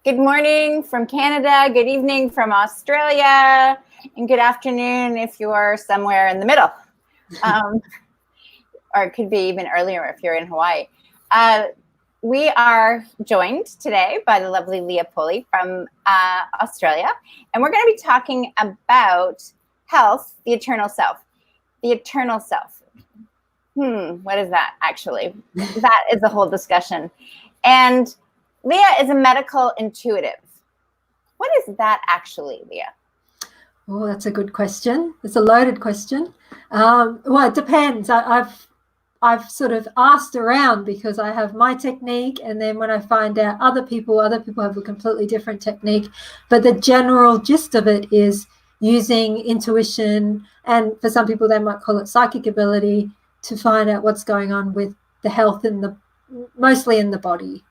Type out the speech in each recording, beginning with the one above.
Good morning from Canada, good evening from Australia, and good afternoon if you're somewhere in the middle. Or it could be even earlier if you're in Hawaii. We are joined today by the lovely Leah Foley from Australia, and we're going to be talking about health, the eternal self. The eternal self. What is that actually? That is a whole discussion. And Leah is a medical intuitive. What is that actually, Leah? Oh, that's a good question. It's a loaded question. Well, it depends. I've sort of asked around because I have my technique, and then when I find out other people have a completely different technique. But the general gist of it is using intuition, and for some people they might call it psychic ability, to find out what's going on with the health mostly in the body.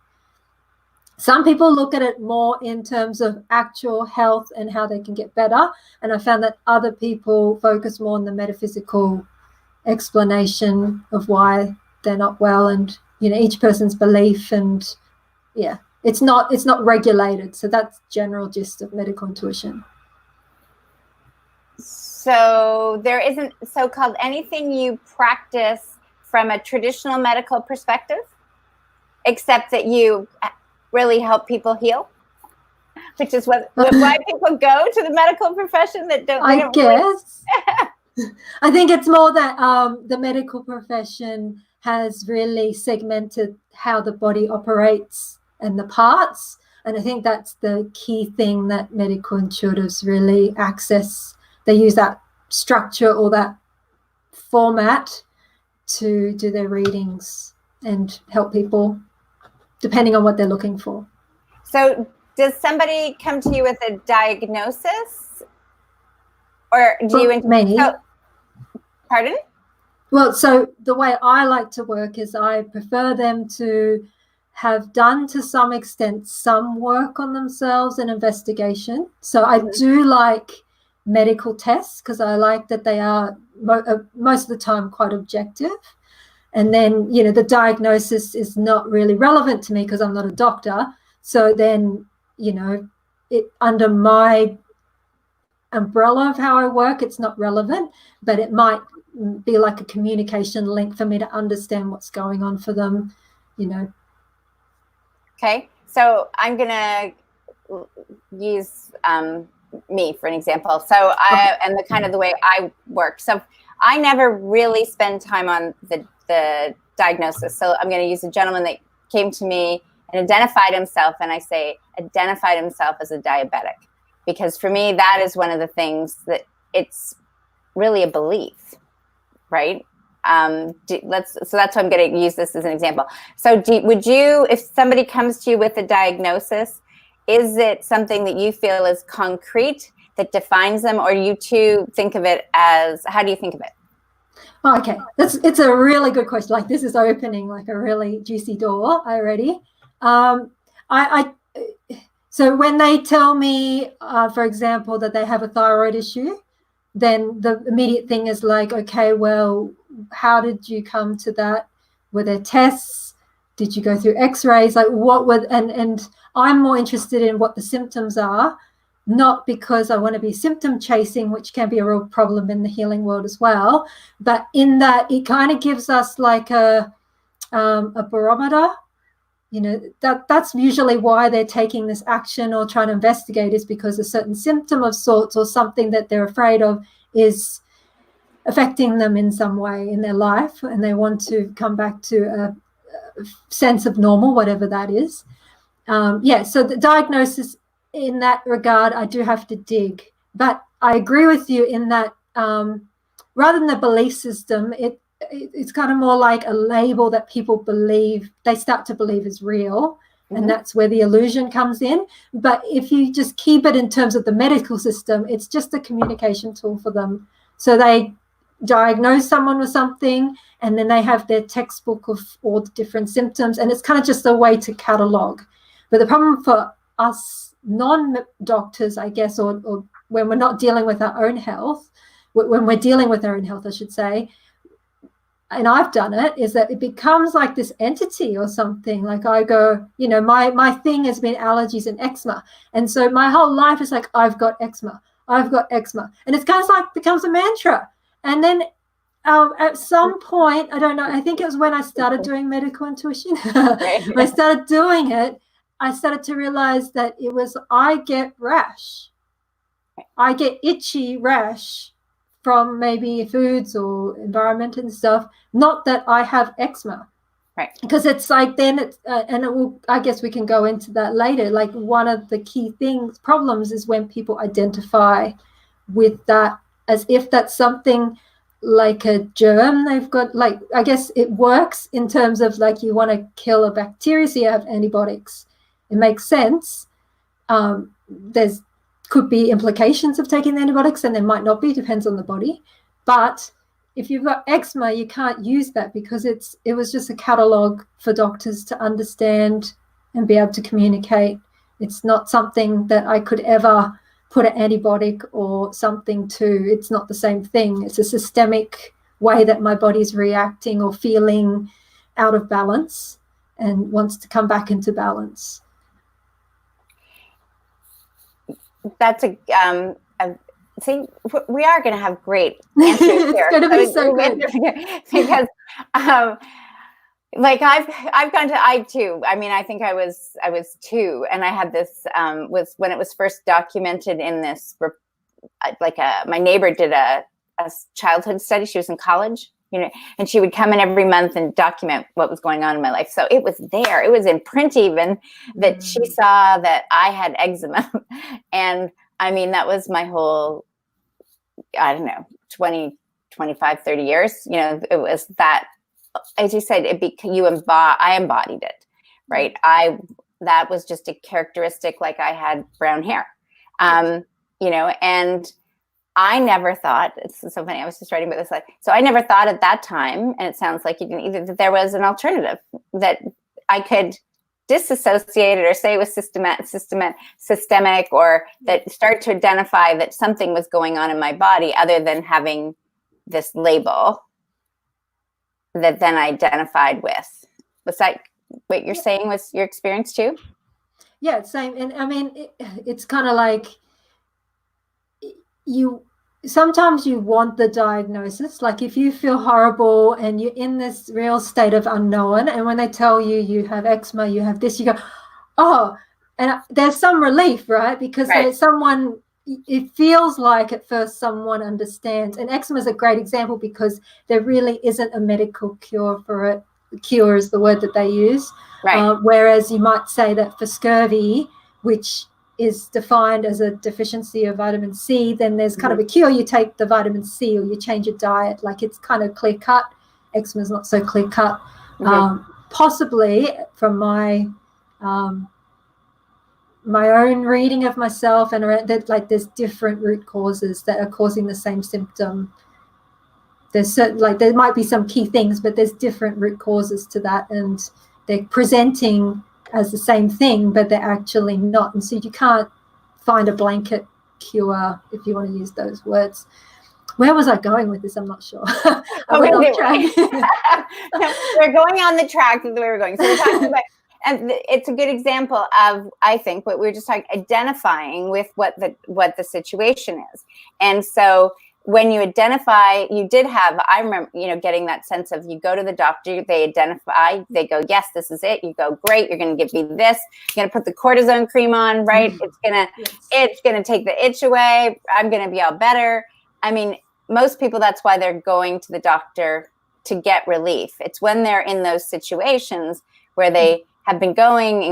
Some people look at it more in terms of actual health and how they can get better. And I found that other people focus more on the metaphysical explanation of why they're not well, and, each person's belief, and it's not regulated. So that's general gist of medical intuition. So there isn't so-called anything you practice from a traditional medical perspective, except that you really help people heal, which is why people go to the medical profession that don't. I guess. I think it's more that the medical profession has really segmented how the body operates and the parts, and I think that's the key thing that medical intuitives really access. They use that structure or that format to do their readings and help people, depending on what they're looking for. So does somebody come to you with a diagnosis, or do you? Many. Pardon? Well, so the way I like to work is I prefer them to have done, to some extent, some work on themselves and investigation. So I do like medical tests because I like that they are most of the time quite objective. And then, the diagnosis is not really relevant to me because I'm not a doctor. So then, under my umbrella of how I work, it's not relevant, but it might be like a communication link for me to understand what's going on for them, Okay. So I'm going to use me for an example. So and the kind of the way I work. So I never really spend time on the diagnosis. So I'm going to use a gentleman that came to me and identified himself, and I say identified himself as a diabetic, because for me that is one of the things that it's really a belief, right? So that's why I'm going to use this as an example. So would you, if somebody comes to you with a diagnosis, is it something that you feel is concrete that defines them, or you two think of it as, how do you think of it? Okay, it's a really good question. Like, this is opening like a really juicy door already. So when they tell me, for example, that they have a thyroid issue, then the immediate thing is like, okay, well, how did you come to that? Were there tests? Did you go through x-rays? Like, what were, and I'm more interested in what the symptoms are, not because I want to be symptom chasing, which can be a real problem in the healing world as well, but in that it kind of gives us like a barometer. That's usually why they're taking this action or trying to investigate, is because a certain symptom of sorts or something that they're afraid of is affecting them in some way in their life, and they want to come back to a sense of normal, whatever that is. So the diagnosis in that regard, I do have to dig. But I agree with you in that rather than the belief system, it's kind of more like a label that people believe, they start to believe is real. And that's where the illusion comes in. But if you just keep it in terms of the medical system, it's just a communication tool for them. So they diagnose someone with something, and then they have their textbook of all the different symptoms, and it's kind of just a way to catalog. But the problem for us non-doctors, I guess, or when we're not dealing with our own health, when we're dealing with our own health, I should say, and I've done it, is that it becomes like this entity or something. Like I go, my thing has been allergies and eczema. And so my whole life is like, I've got eczema. I've got eczema. And it's kind of like becomes a mantra. And then at some point, I don't know, I think it was when I started doing medical intuition. When I started doing it, I started to realize that it was, I get rash. I get itchy rash from maybe foods or environment and stuff, not that I have eczema. Right. Because it's like, then it's, and it will, I guess we can go into that later. Like one of the key problems is when people identify with that as if that's something like a germ they've got. Like, I guess it works in terms of like you want to kill a bacteria, so you have antibiotics. It makes sense. There's could be implications of taking the antibiotics, and there might not be, depends on the body. But if you've got eczema, you can't use that because it was just a catalog for doctors to understand and be able to communicate. It's not something that I could ever put an antibiotic or something to. It's not the same thing. It's a systemic way that my body's reacting or feeling out of balance and wants to come back into balance. That's see, we are going to have great answers here. It's going to be so good because like I've gone to, I too, I mean, I think I was 2, and I had this was when it was first documented in this, like my neighbor did a childhood study. She was in college, and she would come in every month and document what was going on in my life. So it was there. It was in print even that she saw that I had eczema. And I mean, that was my whole, I don't know, 20, 25, 30 years. It was that, as you said, I embodied it, right? That was just a characteristic, like I had brown hair, and I never thought, it's so funny, I was just writing about this, so I never thought at that time, and it sounds like you didn't either, that there was an alternative, that I could disassociate it or say it was systemic, or that start to identify that something was going on in my body other than having this label that then I identified with. Was that what you're saying was your experience too? Yeah, same. And I mean, it's kind of like sometimes you want the diagnosis. Like if you feel horrible and you're in this real state of unknown, and when they tell you you have eczema, you have this, you go, oh, and there's some relief, right? Because there's someone, it feels like at first someone understands. And eczema is a great example because there really isn't a medical cure for it. Cure is the word that they use. Right. Whereas you might say that for scurvy, which is defined as a deficiency of vitamin C, then there's kind of a cure. You take the vitamin C or you change your diet. Like it's kind of clear cut. Eczema is not so clear cut. Possibly from my own reading of myself and around that, like there's different root causes that are causing the same symptom. There's certain, like there might be some key things, but there's different root causes to that, and they're presenting as the same thing, but they're actually not. And so you can't find a blanket cure, if you want to use those words. Where was I going with this? I'm not sure. We're going on the track of the way we're going. So we're talking about, and it's a good example of, I think, what we were just talking, identifying with what the situation is. And so when you identify, you did have, I remember, getting that sense of, you go to the doctor, they identify, they go, yes, this is it. You go, great, you're going to give me this. You're going to put the cortisone cream on, right? It's going to take the itch away. I'm going to be all better. I mean, most people, that's why they're going to the doctor, to get relief. It's when they're in those situations where they have been going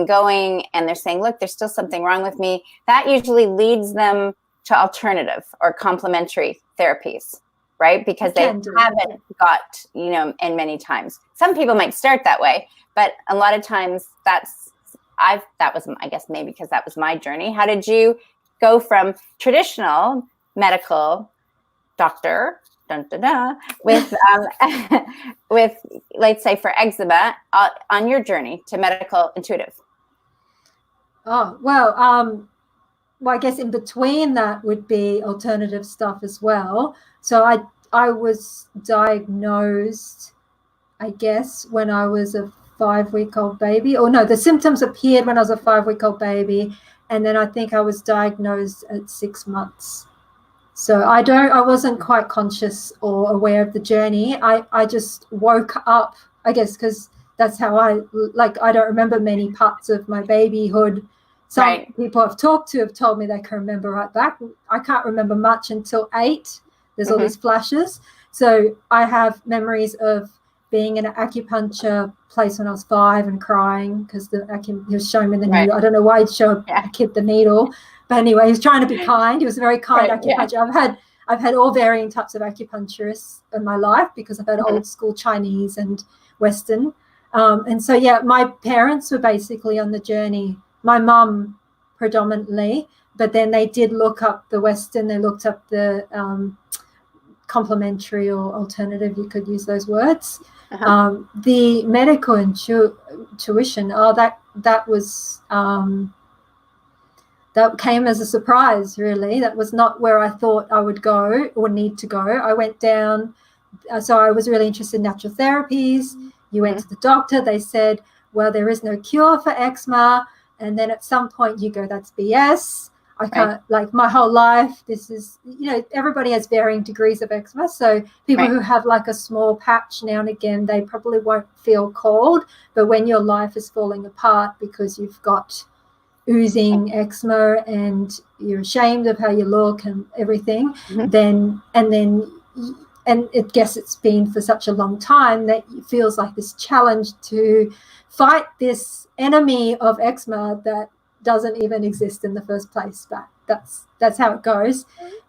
and they're saying, look, there's still something wrong with me. That usually leads them to alternative or complementary therapies, right? Because they haven't got, and many times. Some people might start that way, but a lot of times that was, I guess maybe because that was my journey. How did you go from traditional medical doctor, with, let's say for eczema, on your journey to medical intuitive? Oh, well, I guess in between that would be alternative stuff as well. So I was diagnosed I guess, when I was a 5-week-old baby. Or no, the symptoms appeared when I was a 5-week-old baby, and then I think I was diagnosed at 6 months. So I wasn't quite conscious or aware of the journey. I just woke up, I guess, because that's how I don't remember many parts of my babyhood. Some people I've talked to have told me they can remember right back. I can't remember much until 8. There's all these flashes. So I have memories of being in an acupuncture place when I was 5 and crying because he was showing me the needle. I don't know why he'd show a kid the needle. But anyway, he was trying to be kind. He was a very kind acupuncture. Yeah. I've had all varying types of acupuncturists in my life because I've had old school Chinese and Western. And so, yeah, my parents were basically on the journey. My mum predominantly, but then they did look up the Western. They looked up the complementary or alternative, you could use those words. The medical intuition, that was... that came as a surprise, really. That was not where I thought I would go or need to go. I went down, so I was really interested in natural therapies. You went to the doctor. They said, well, there is no cure for eczema. And then at some point you go, that's BS. I can't, like my whole life, this is, everybody has varying degrees of eczema. So people who have like a small patch now and again, they probably won't feel cold. But when your life is falling apart because you've got oozing eczema and you're ashamed of how you look and everything, and I guess it's been for such a long time that it feels like this challenge to fight this enemy of eczema that doesn't even exist in the first place. But that's how it goes.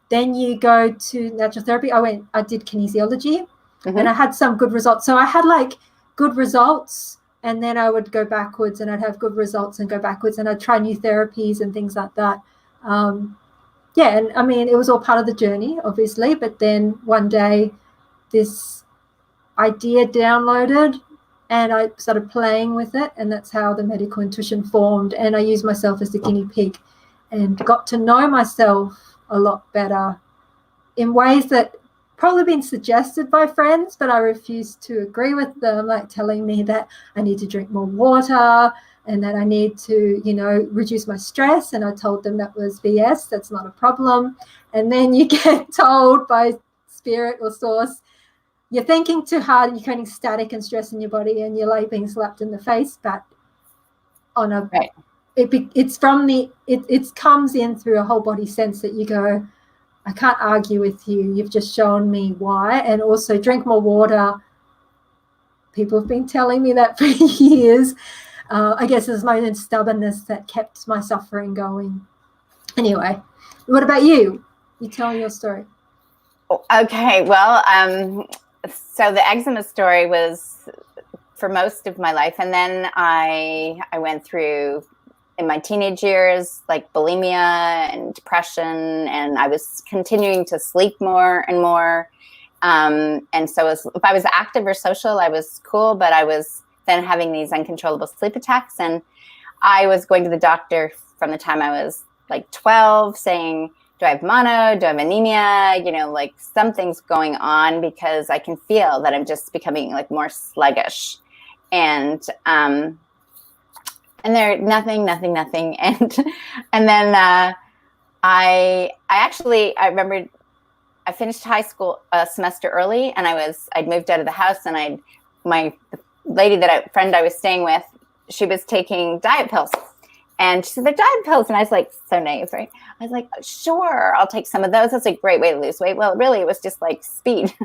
Then you go to natural therapy. I did kinesiology and I had some good results. So I had like good results, and then I would go backwards and I'd have good results and go backwards, and I'd try new therapies and things like that. And I mean, it was all part of the journey, obviously. But then one day this idea downloaded and I started playing with it, and that's how the medical intuition formed. And I used myself as the guinea pig and got to know myself a lot better in ways that probably been suggested by friends, but I refused to agree with them, like telling me that I need to drink more water and that I need to, reduce my stress. And I told them that was BS. That's not a problem. And then you get told by spirit or source, you're thinking too hard and you're creating static and stress in your body and you're like being slapped in the face. But on a, it's from it comes in through a whole body sense that you go, I can't argue with you. You've just shown me why. And also drink more water. People have been telling me that for years. I guess it's my own stubbornness that kept my suffering going. Anyway, what about you? You tell your story. Okay, well, so the eczema story was for most of my life. And then I went through, in my teenage years, like bulimia and depression, and I was continuing to sleep more and more. And so if I was active or social, I was cool, but I was then having these uncontrollable sleep attacks. And I was going to the doctor from the time I was like 12 saying, do I have mono? Do I have anemia? Like something's going on because I can feel that I'm just becoming like more sluggish. And there, nothing. And then I remember I finished high school a semester early, and I'd moved out of the house, and my lady friend I was staying with, she was taking diet pills. And she said, they're diet pills. And I was like, so naive, right? I was like, sure, I'll take some of those. That's a great way to lose weight. Well, really, it was just like speed,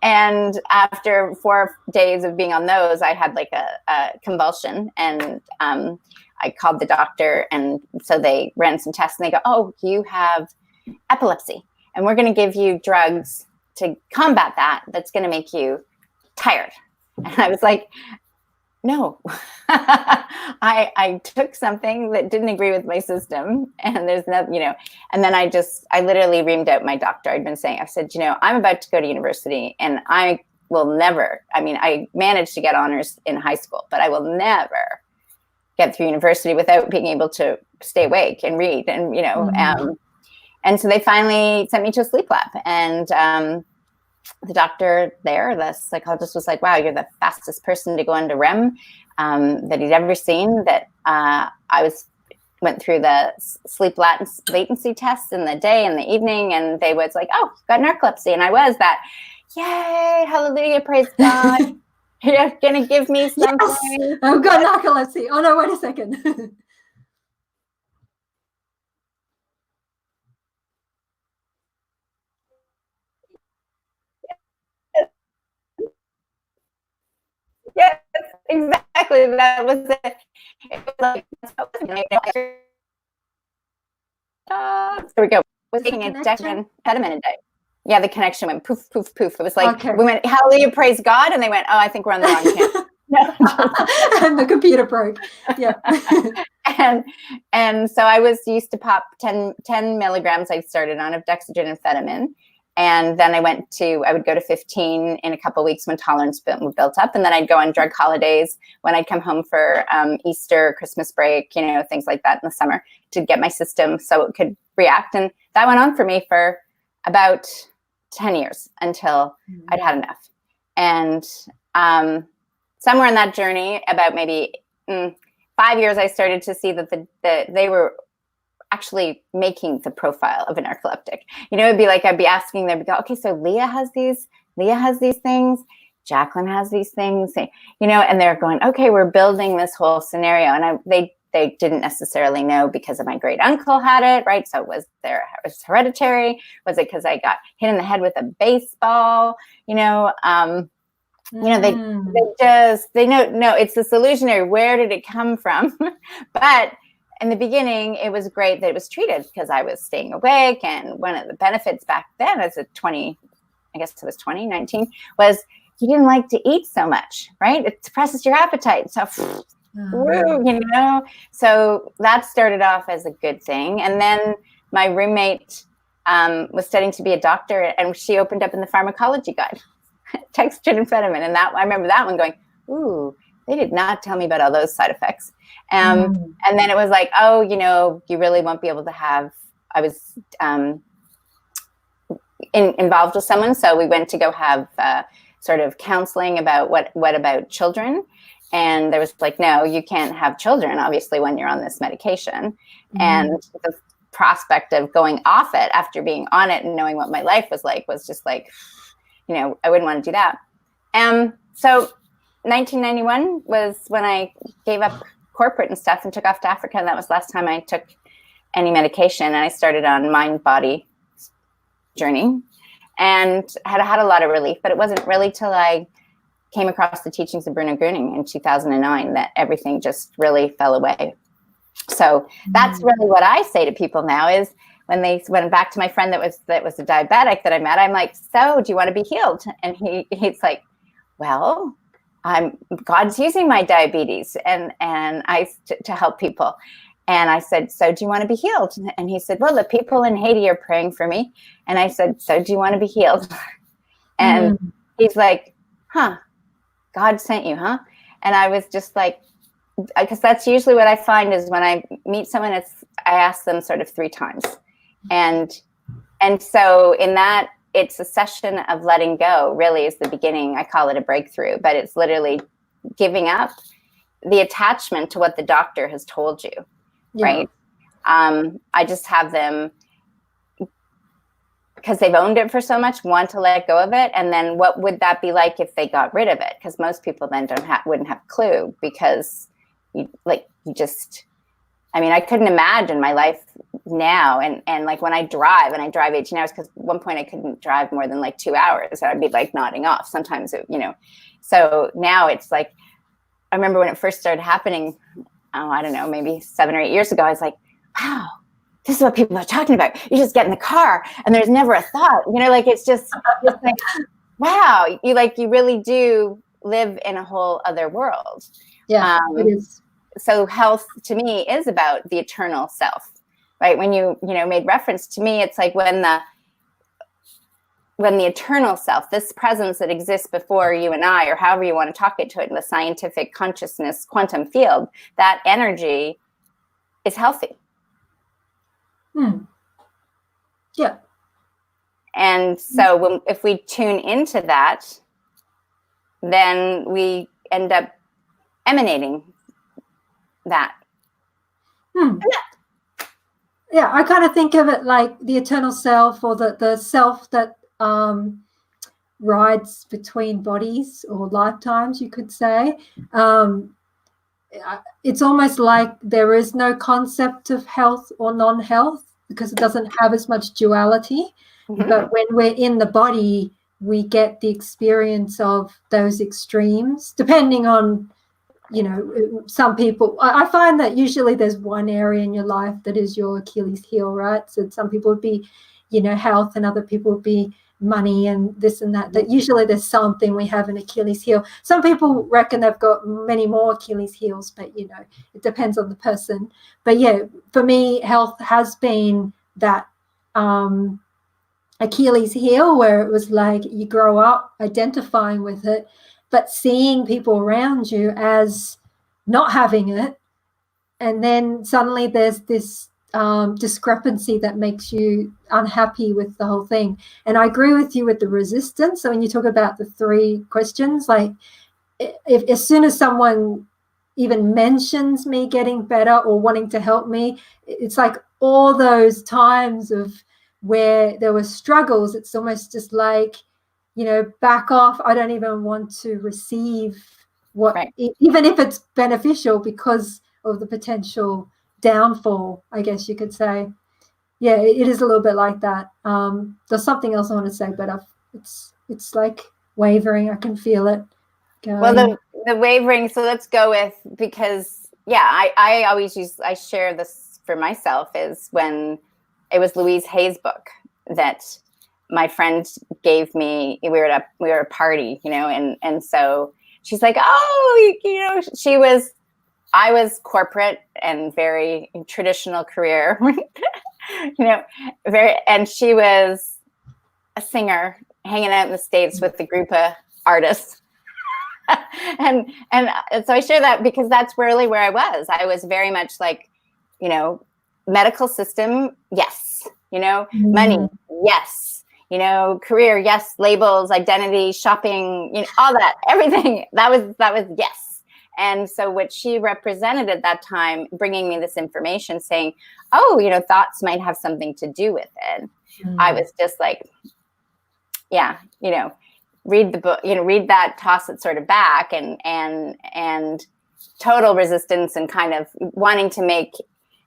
And after 4 days of being on those, I had like a convulsion. And I called the doctor. And so they ran some tests. And they go, oh, you have epilepsy. And we're going to give you drugs to combat that. That's going to make you tired. And I was like, no, I took something that didn't agree with my system, and there's no, and then I literally reamed out my doctor. I said, I'm about to go to university, and I will never, I managed to get honors in high school, but I will never get through university without being able to stay awake and read. And, and so they finally sent me to a sleep lab, and doctor there, the psychologist, was like, wow, you're the fastest person to go into REM that he'd ever seen. That went through the sleep latency tests in the day and the evening, and they was like, oh, you've got narcolepsy. And I was that, yay, hallelujah, praise God. You're going to give me something. Yes, I've got narcolepsy. Oh, no, wait a second. Yes, exactly. That was it. It was like, there we go. Was taking a Jacqueline pediment a day. Yeah, the connection went poof, poof, poof. It was like, we went, hallelujah, praise God. And they went, oh, I think we're on the wrong channel. And the computer broke. Yeah. and so I was used to pop 10 milligrams I started on of dextroamphetamine. And then I would go to 15 in a couple of weeks when tolerance built up. And then I'd go on drug holidays when I'd come home for Easter, Christmas break, things like that in the summer to get my system so it could react. And that went on for me for about 10 years until I'd had enough. And somewhere in that journey, about maybe 5 years, I started to see that they were actually making the profile of a narcoleptic. It'd be like, I'd be asking them, okay, so Leah has these things, Jacqueline has these things, and they're going, okay, we're building this whole scenario. And they didn't necessarily know because of my great uncle had it, right? So was it hereditary? Was it because I got hit in the head with a baseball? They know, no, it's this illusionary. Where did it come from? But in the beginning, it was great that it was treated because I was staying awake. And one of the benefits back then as 2019, was you didn't like to eat so much, right? It suppresses your appetite. So, so that started off as a good thing. And then my roommate was studying to be a doctor, and she opened up in the pharmacology guide, dextroamphetamine. And I remember that one going, ooh, they did not tell me about all those side effects. And then it was like, oh, you really won't be able to have, I was involved with someone. So we went to go have sort of counseling about what about children. And there was like, no, you can't have children, obviously, when you're on this medication. And the prospect of going off it after being on it and knowing what my life was like was just like, I wouldn't want to do that. So 1991 was when I gave up corporate and stuff and took off to Africa. And that was the last time I took any medication. And I started on mind-body journey and had a lot of relief. But it wasn't really till I came across the teachings of Bruno Gröning in 2009 that everything just really fell away. So that's really what I say to people now is when they went back to my friend that was a diabetic that I met, I'm like, so do you want to be healed? And he's like, well, God's using my diabetes and to help people. And I said, so do you want to be healed? And he said, well, the people in Haiti are praying for me. And I said, so do you want to be healed? And he's like, huh, God sent you, huh? And I was just like, because that's usually what I find is when I meet someone, I ask them sort of 3 times. And so in that, it's a session of letting go, really is the beginning. I call it a breakthrough, but it's literally giving up the attachment to what the doctor has told you, right? I just have them, because they've owned it for so much, want to let go of it. And then what would that be like if they got rid of it? Because most people then wouldn't have a clue, because I couldn't imagine my life now. And like when I drive 18 hours, because at one point I couldn't drive more than like 2 hours. I'd be like nodding off sometimes, So now it's like, I remember when it first started happening, I don't know, maybe 7 or 8 years ago, I was like, wow, this is what people are talking about. You just get in the car and there's never a thought, it's just like, wow, you really do live in a whole other world. Yeah, it is. So health to me is about the eternal self, right? When you made reference to me, it's like when the eternal self, this presence that exists before you and I, or however you want to talk it to it in the scientific consciousness quantum field, that energy is healthy. Yeah. And so if we tune into that, then we end up emanating that. Yeah, I kind of think of it like the eternal self, or the self that rides between bodies or lifetimes, you could say. It's almost like there is no concept of health or non-health because it doesn't have as much duality. But when we're in the body, we get the experience of those extremes, depending on, some people. I find that usually there's one area in your life that is your Achilles heel, right? So some people would be, health, and other people would be money and this and that. That usually there's something we have an Achilles heel. Some people reckon they've got many more Achilles heels, but it depends on the person. But yeah, for me, health has been that Achilles heel, where it was like you grow up identifying with it, but seeing people around you as not having it, and then suddenly there's this discrepancy that makes you unhappy with the whole thing. And I agree with you with the resistance. So when you talk about the 3 questions, like if as soon as someone even mentions me getting better or wanting to help me, it's like all those times of where there were struggles, it's almost just like, back off. I don't even want to receive what, even if it's beneficial, because of the potential downfall, I guess you could say. Yeah, it is a little bit like that. There's something else I want to say, but it's like wavering. I can feel it going. Well, the wavering, so let's go with, because I always I share this for myself, is when it was Louise Hay's book that my friend gave me. We were at a party, and so she's like, oh, I was corporate and very traditional career, and she was a singer hanging out in the States with a group of artists. and so I share that because that's really where I was. I was very much like, medical system, yes, money, yes, career, yes, labels, identity, shopping, all that, everything. That was yes. And so what she represented at that time, bringing me this information saying, oh, thoughts might have something to do with it. I was just like, yeah, read the book, read that, toss it sort of back, and total resistance, and kind of wanting to make,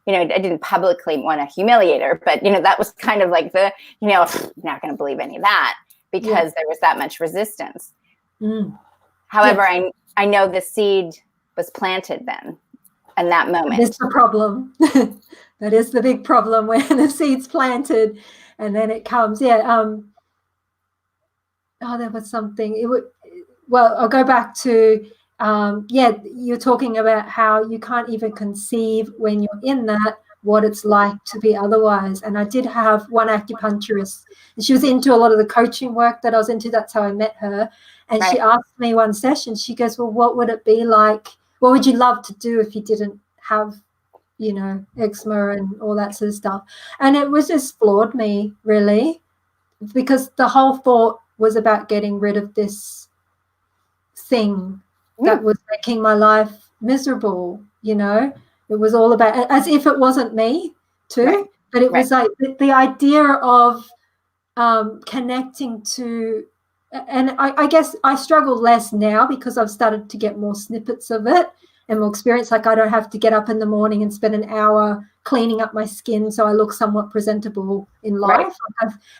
I didn't publicly want to humiliate her, but, that was kind of like the, not going to believe any of that, because there was that much resistance. However, I know the seed was planted then, in that moment. That's the problem. That is the big problem, when the seed's planted and then it comes. Yeah. There was something. I'll go back to, you're talking about how you can't even conceive when you're in that what it's like to be otherwise. And I did have one acupuncturist, and she was into a lot of the coaching work that I was into. That's how I met her. And she asked me one session, she goes, well, what would it be like? What would you love to do if you didn't have, eczema and all that sort of stuff? And it was just floored me, really, because the whole thought was about getting rid of this thing that was making my life miserable. It was all about, as if it wasn't me too, but it was like the idea of connecting to, and I guess I struggle less now because I've started to get more snippets of it and more experience. Like I don't have to get up in the morning and spend an hour cleaning up my skin so I look somewhat presentable in life.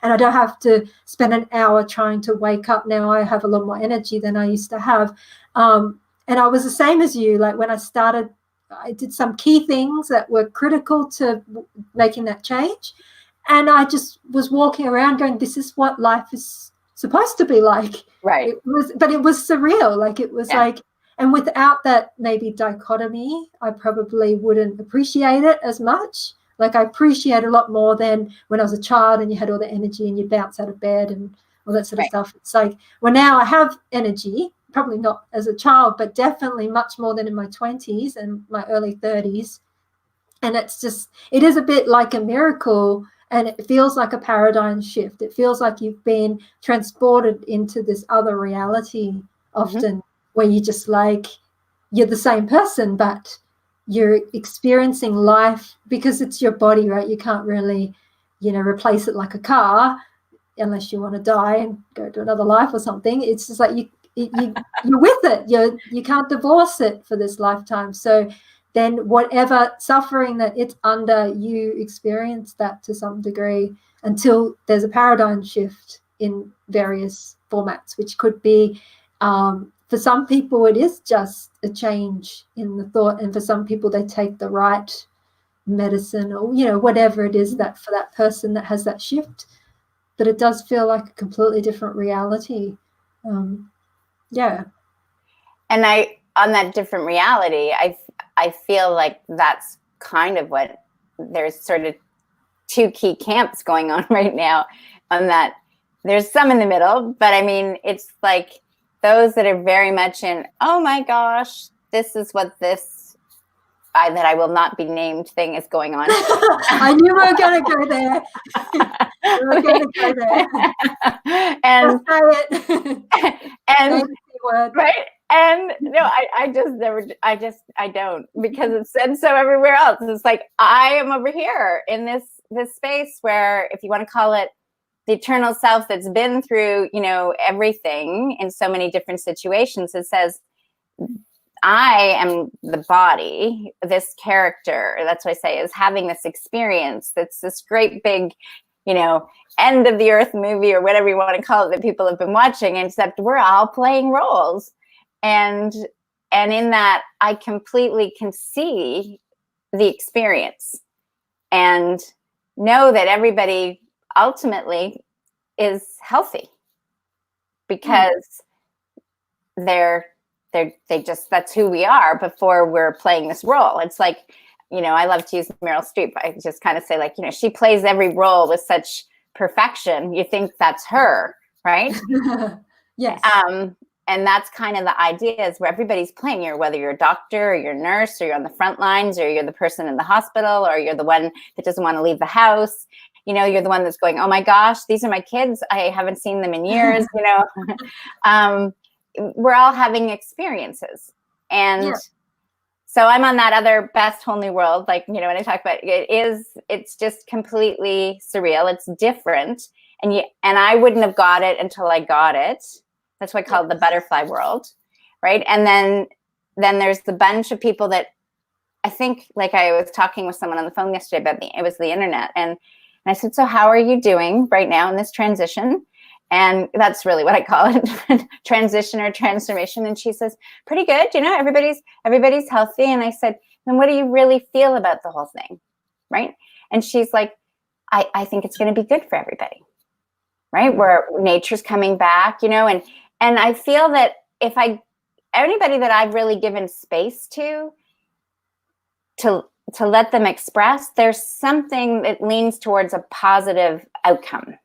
And I don't have to spend an hour trying to wake up. Now I have a lot more energy than I used to have. And I was the same as you. Like when I started, I did some key things that were critical to making that change. And I just was walking around going, this is what life is supposed to be like. Right. But it was surreal. Like it was like, and without that maybe dichotomy, I probably wouldn't appreciate it as much. Like I appreciate a lot more than when I was a child and you had all the energy and you bounce out of bed and all that sort of stuff. It's like, well, now I have energy, probably not as a child, but definitely much more than in my 20s and my early 30s. And it's just, it is a bit like a miracle And it feels like a paradigm shift. It feels like you've been transported into this other reality often, where you just like, you're the same person, but you're experiencing life because it's your body, right? You can't really, replace it like a car unless you want to die and go to another life or something. It's just like you're with it. You can't divorce it for this lifetime. So then whatever suffering that it's under, you experience that to some degree until there's a paradigm shift in various formats, which could be, for some people, it is just a change in the thought. And for some people, they take the right medicine or, whatever it is that for that person that has that shift. But it does feel like a completely different reality. Yeah. And on that different reality, I feel like that's kind of what, there's sort of two key camps going on right now on that. There's some in the middle, but I mean, it's like those that are very much in, oh my gosh, this is what this, that I will not be named thing is going on. I knew we were going to go there. We were going to go there. And say it. And right. And no, I don't, because it's said so everywhere else. It's like, I am over here in this space where, if you want to call it the eternal self that's been through, everything in so many different situations, it says, I am the body, this character, that's what I say, is having this experience that's this great big, end of the earth movie or whatever you want to call it that people have been watching, except we're all playing roles. And in that, I completely can see the experience and know that everybody ultimately is healthy because they just, that's who we are before we're playing this role. It's like, I love to use Meryl Streep. I just kind of say, like, she plays every role with such perfection. You think that's her, right? Yes. And that's kind of the idea, is where everybody's playing. Whether you're a doctor or you're a nurse or you're on the front lines or you're the person in the hospital or you're the one that doesn't want to leave the house. You're the one that's going, oh my gosh, these are my kids. I haven't seen them in years. We're all having experiences. And so I'm on that other best whole new world. Like, when I talk about it's just completely surreal. It's different. And I wouldn't have got it until I got it. That's why I call it the butterfly world. Right. And then there's the bunch of people that I think, like, I was talking with someone on the phone yesterday about it was the internet. And I said, so how are you doing right now in this transition? And that's really what I call it, transition or transformation. And she says, pretty good. Everybody's healthy. And I said, then what do you really feel about the whole thing? Right. And she's like, I think it's going to be good for everybody. Right. Where nature's coming back, and I feel that if anybody that I've really given space to let them express, there's something that leans towards a positive outcome.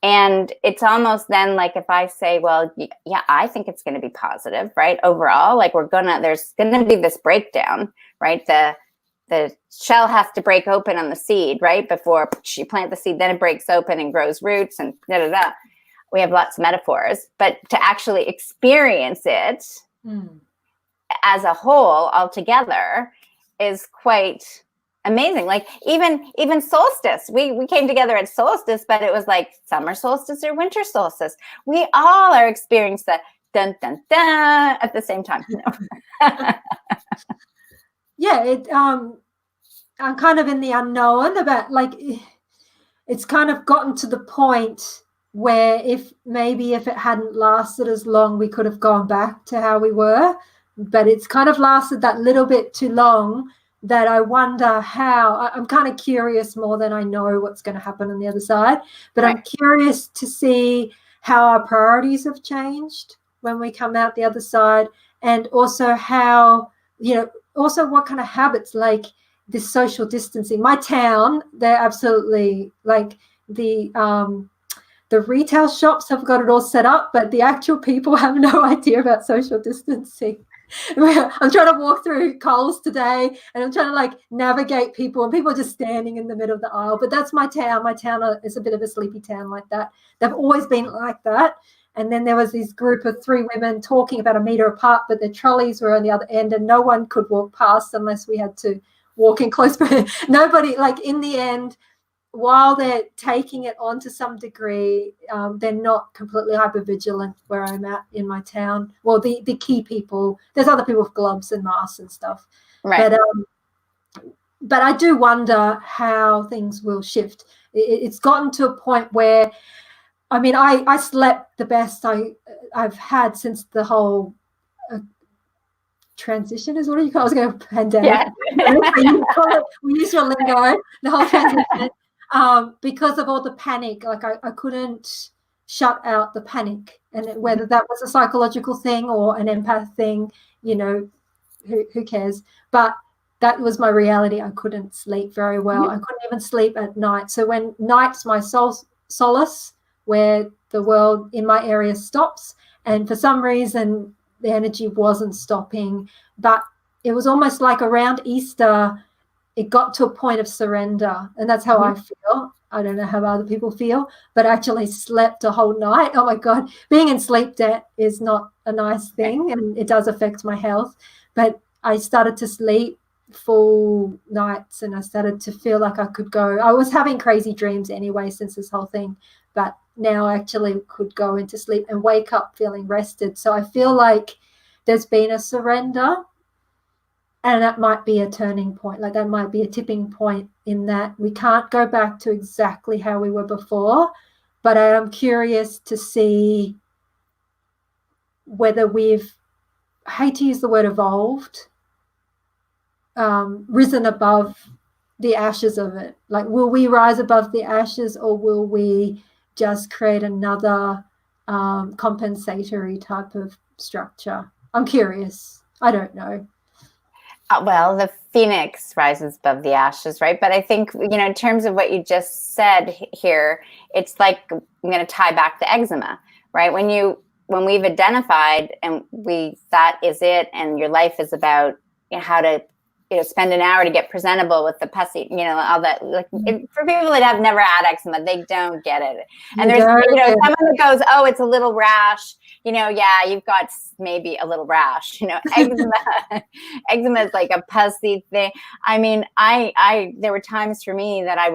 And it's almost then like, if I say, well, yeah, I think it's going to be positive, right? Overall, like, there's going to be this breakdown, right? The shell has to break open on the seed, right? Before you plant the seed, then it breaks open and grows roots and da-da-da. We have lots of metaphors, but to actually experience it as a whole altogether is quite amazing. Like, even solstice, we came together at solstice, but it was like summer solstice or winter solstice. We all are experiencing the dun dun dun at the same time. Yeah, I'm kind of in the unknown about, like, it's kind of gotten to the point where if it hadn't lasted as long, we could have gone back to how we were, but it's kind of lasted that little bit too long that I wonder how. I'm kind of curious more than I know what's going to happen on the other side, but right. I'm curious to see how our priorities have changed when we come out the other side, and also how, also what kind of habits, like this social distancing. My town, they're absolutely, like, the retail shops have got it all set up, but the actual people have no idea about social distancing. I'm trying to walk through Coles today, and I'm trying to like navigate people, and people are just standing in the middle of the aisle. But that's my town. My town is a bit of a sleepy town like that. They've always been like that. And then there was this group of 3 women talking about a meter apart, but their trolleys were on the other end, and no one could walk past unless we had to walk in close. Nobody, like in the end, while they're taking it on to some degree, they're not completely hypervigilant where I'm at in my town. Well, the key people, there's other people with gloves and masks and stuff. Right. But I do wonder how things will shift. It's gotten to a point where, I mean, I slept the best I've had since the whole transition is what do you call it? I was going to pandemic. Yeah. We use your lingo, the whole transition. Because of all the panic, like I couldn't shut out the panic, and whether that was a psychological thing or an empath thing, you know, who cares? But that was my reality. I couldn't sleep very well. I couldn't even sleep at night. So when night's my solace, where the world in my area stops, and for some reason the energy wasn't stopping, but it was almost like around Easter, it got to a point of surrender, and that's how I feel. I don't know how other people feel, but I actually slept a whole night. Oh my God, being in sleep debt is not a nice thing, and it does affect my health. But I started to sleep full nights, and I started to feel like I could go. I was having crazy dreams anyway since this whole thing, but now I actually could go into sleep and wake up feeling rested. So I feel like there's been a surrender. And that might be a turning point, like that might be a tipping point in that we can't go back to exactly how we were before. But I am curious to see whether we've, I hate to use the word evolved, risen above the ashes of it. Like, will we rise above the ashes, or will we just create another compensatory type of structure? I'm curious. I don't know. Well, the phoenix rises above the ashes, right? But I think, you know, in terms of what you just said here, it's like, I'm going to tie back the eczema, right? When we've identified and that is it, and your life is about, you know, how to, you know, spend an hour to get presentable with the pussy, you know, all that. Like, for people that have never had eczema, they don't get it. And there's, you know, someone that goes, oh, it's a little rash. You know, yeah, you've got maybe a little rash. You know, eczema is like a pussy thing. I mean, there were times for me that I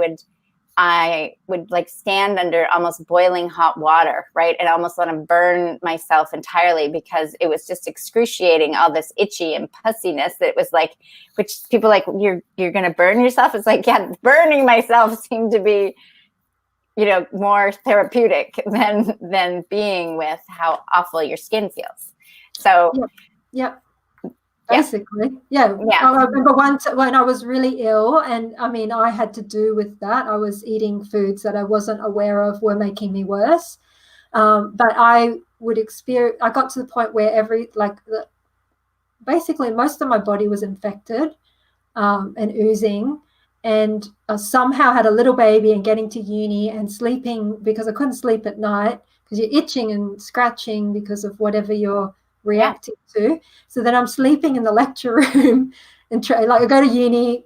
would like stand under almost boiling hot water, right? And almost let them burn myself entirely, because it was just excruciating, all this itchy and pussiness that was like, which people like, you're going to burn yourself. It's like, yeah, burning myself seemed to be, you know, more therapeutic than being with how awful your skin feels. So, yeah. Basically, yeah. I remember once when I was really ill, and I mean, I had to do with that. I was eating foods that I wasn't aware of were making me worse. But I got to the point where basically most of my body was infected and oozing, and I somehow had a little baby and getting to uni and sleeping, because I couldn't sleep at night because you're itching and scratching because of whatever you're reacting to. So then I'm sleeping in the lecture room and I go to uni,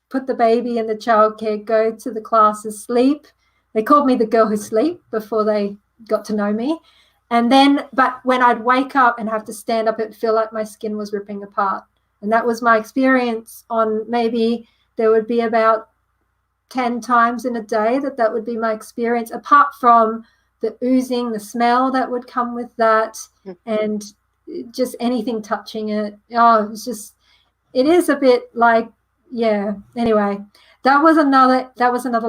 put the baby in the childcare, go to the classes, sleep. They called me the girl who sleep before they got to know me. And then, but when I'd wake up and have to stand up, it'd feel like my skin was ripping apart. And that was my experience on, maybe there would be about 10 times in a day that would be my experience, apart from the oozing, the smell that would come with that, and just anything touching it. Oh, it is a bit like, yeah. Anyway, that was another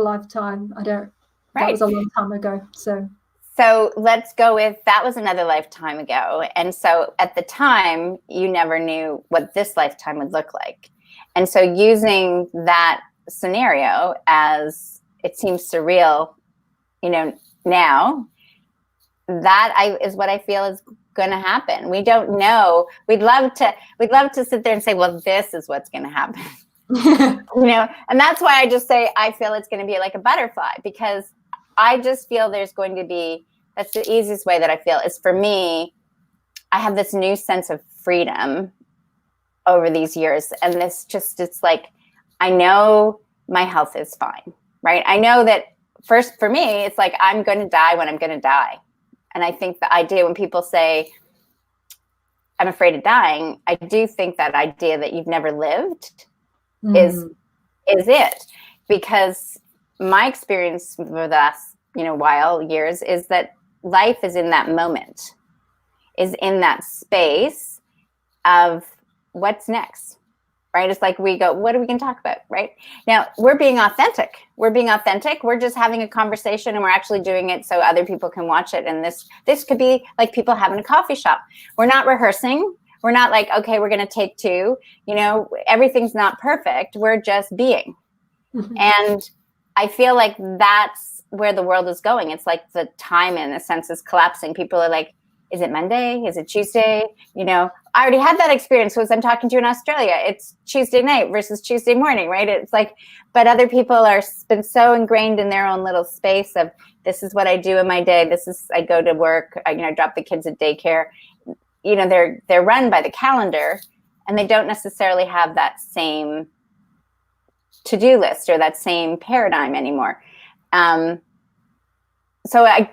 lifetime. That was a long time ago. So let's go with, that was another lifetime ago. And so at the time, you never knew what this lifetime would look like. And so using that scenario, as it seems surreal, you know, now, that is what I feel is going to happen. We don't know. We'd love to sit there and say, well, this is what's going to happen. You know, and that's why I just say I feel it's going to be like a butterfly, because I just feel there's going to be, that's the easiest way that I feel is, for me, I have this new sense of freedom over these years. And it's like, I know my health is fine, right? I know that first for me, it's like, I'm going to die when I'm going to die. And I think the idea when people say, I'm afraid of dying, I do think that idea that you've never lived is it. Because my experience for the last, years is that life is in that moment, is in that space of what's next, right? It's like we go, what are we going to talk about, right? Now, we're being authentic. We're just having a conversation, and we're actually doing it so other people can watch it. And this could be like people having a coffee shop. We're not rehearsing. We're not like, okay, we're going to take two. Everything's not perfect. We're just being. And I feel like that's where the world is going. It's like the time in a sense is collapsing. People are like, is it Monday? Is it Tuesday? I already had that experience because I'm talking to you in Australia. It's Tuesday night versus Tuesday morning, right? It's like, but other people are been so ingrained in their own little space of, this is what I do in my day. I go to work, I drop the kids at daycare. They're run by the calendar, and they don't necessarily have that same to-do list or that same paradigm anymore. So I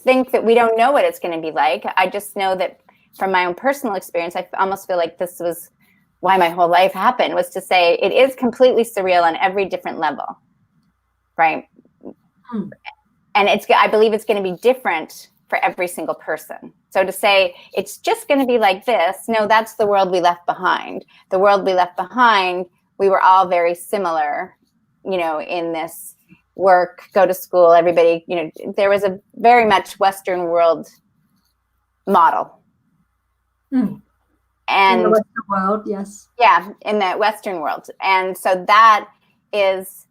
think that we don't know what it's going to be like. I just know that from my own personal experience, I almost feel like this was why my whole life happened, was to say it is completely surreal on every different level, right? And I believe it's going to be different for every single person. So to say it's just going to be like this, no, that's the world we left behind. The world we left behind, we were all very similar, in this work, go to school, everybody, there was a very much Western world model. And in the Western world, yes. Yeah, in the Western world. And so that is,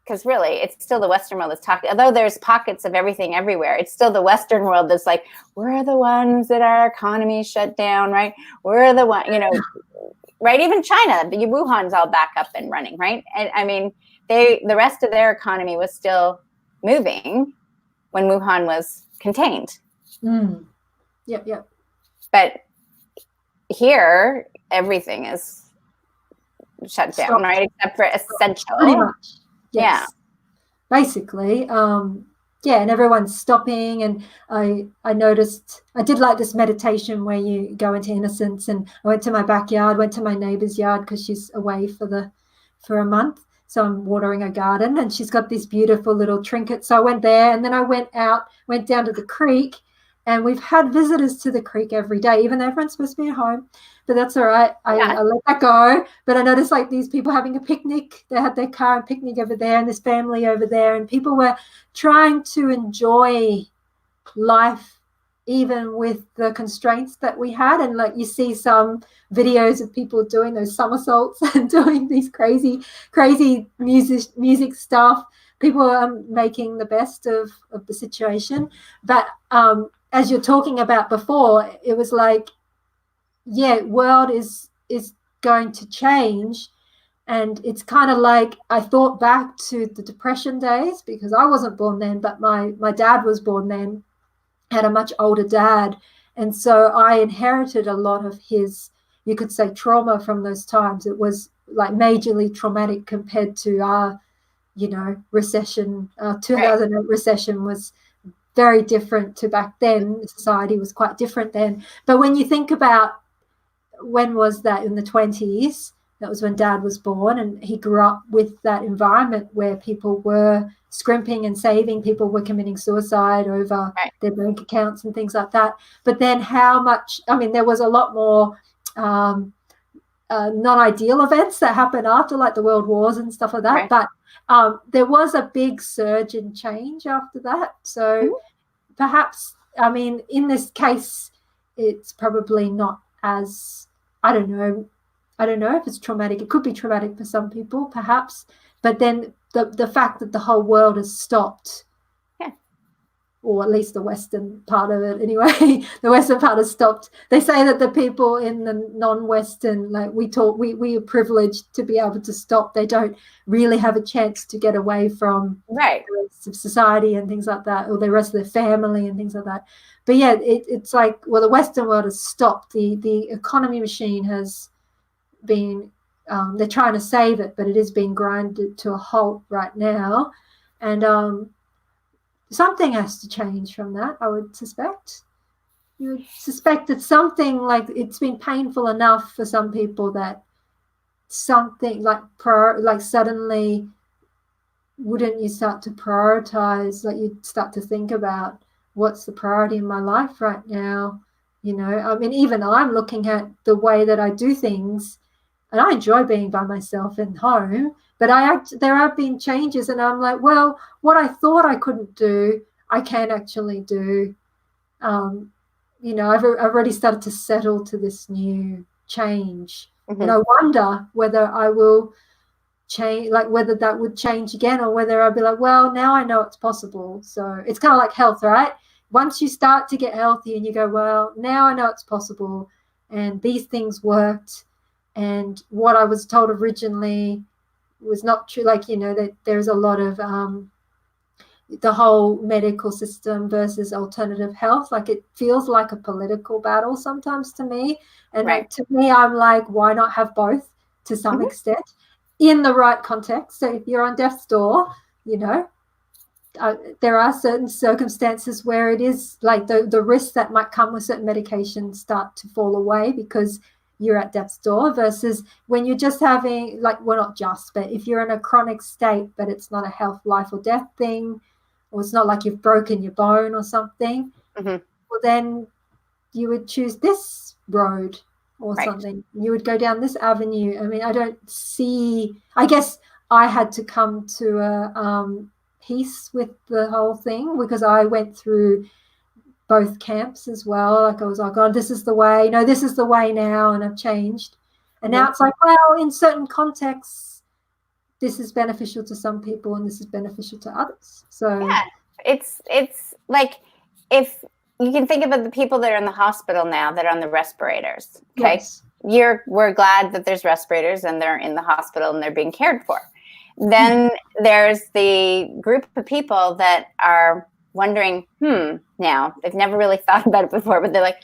because really, it's still the Western world that's talking, although there's pockets of everything everywhere, it's still the Western world that's like, we're the ones that our economy shut down, right? We're the one, right? Even China, Wuhan's all back up and running, right? And I mean, the rest of their economy was still moving when Wuhan was contained. Yep. But here, everything is shut down, right? Except for essential. Pretty much. Yes. Yeah. Basically, and everyone's stopping. And I noticed, I did like this meditation where you go into innocence, and I went to my backyard, went to my neighbor's yard because she's away for a month. So I'm watering her garden, and she's got these beautiful little trinkets. So I went there, and then I went down to the creek, and we've had visitors to the creek every day, even though everyone's supposed to be at home. But that's all right. I let that go. But I noticed like these people having a picnic. They had their car and picnic over there, and this family over there, and people were trying to enjoy life even with the constraints that we had. And like you see some videos of people doing those somersaults and doing these crazy music stuff. People are making the best of the situation. But as you're talking about before, it was like, world is going to change. And it's kind of like, I thought back to the Depression days, because I wasn't born then, but my dad was born then, had a much older dad. And so I inherited a lot of his, you could say, trauma from those times. It was like majorly traumatic compared to our, recession. 2008 recession was very different to back then. Society was quite different then. But when you think about, when was that, in the 20s? That was when Dad was born, and he grew up with that environment where people were scrimping and saving. People were committing suicide over their bank accounts and things like that. But then there was a lot more non-ideal events that happened after, like the world wars and stuff like that. Right. But there was a big surge in change after that. So perhaps, in this case, it's probably not as, I don't know if it's traumatic. It could be traumatic for some people, perhaps. But then the fact that the whole world has stopped, or at least the Western part of it anyway, the Western part has stopped. They say that the people in the non-Western, like we are privileged to be able to stop. They don't really have a chance to get away from the rest of society and things like that, or the rest of their family and things like that. But it's like, well, the Western world has stopped. The economy machine has being they're trying to save it, but it is being grinded to a halt right now. And something has to change from that, I would suspect. You would suspect that something, like, it's been painful enough for some people that something like suddenly, wouldn't you start to prioritize, like you'd start to think about what's the priority in my life right now? I mean, even I'm looking at the way that I do things, and I enjoy being by myself in home, but there have been changes, and I'm like, well, what I thought I couldn't do, I can actually do. I've already started to settle to this new change. Mm-hmm. And I wonder whether I will change, like whether that would change again, or whether I'll be like, well, now I know it's possible. So it's kind of like health, right? Once you start to get healthy and you go, well, now I know it's possible, and these things worked, and what I was told originally was not true. Like, that there's a lot of the whole medical system versus alternative health. Like, it feels like a political battle sometimes to me. And right. to me, I'm like, why not have both to some Mm-hmm. extent in the right context? So if you're on death's door, there are certain circumstances where it is like the risks that might come with certain medications start to fall away because you're at death's door, versus when you're just having, like, well, not just, but if you're in a chronic state, but it's not a health, life or death thing, or it's not like you've broken your bone or something, mm-hmm. well, then you would choose this road or right. something. You would go down this avenue. I mean, I guess I had to come to a peace with the whole thing, because I went through both camps as well. Like, I was like, oh, this is the way. No, this is the way now, and I've changed. And mm-hmm. now it's like, well, in certain contexts, this is beneficial to some people and this is beneficial to others. So yeah, it's like, if you can think about the people that are in the hospital now that are on the respirators. Okay. Yes. We're glad that there's respirators and they're in the hospital and they're being cared for. Then there's the group of people that are wondering, now they've never really thought about it before, but they're like,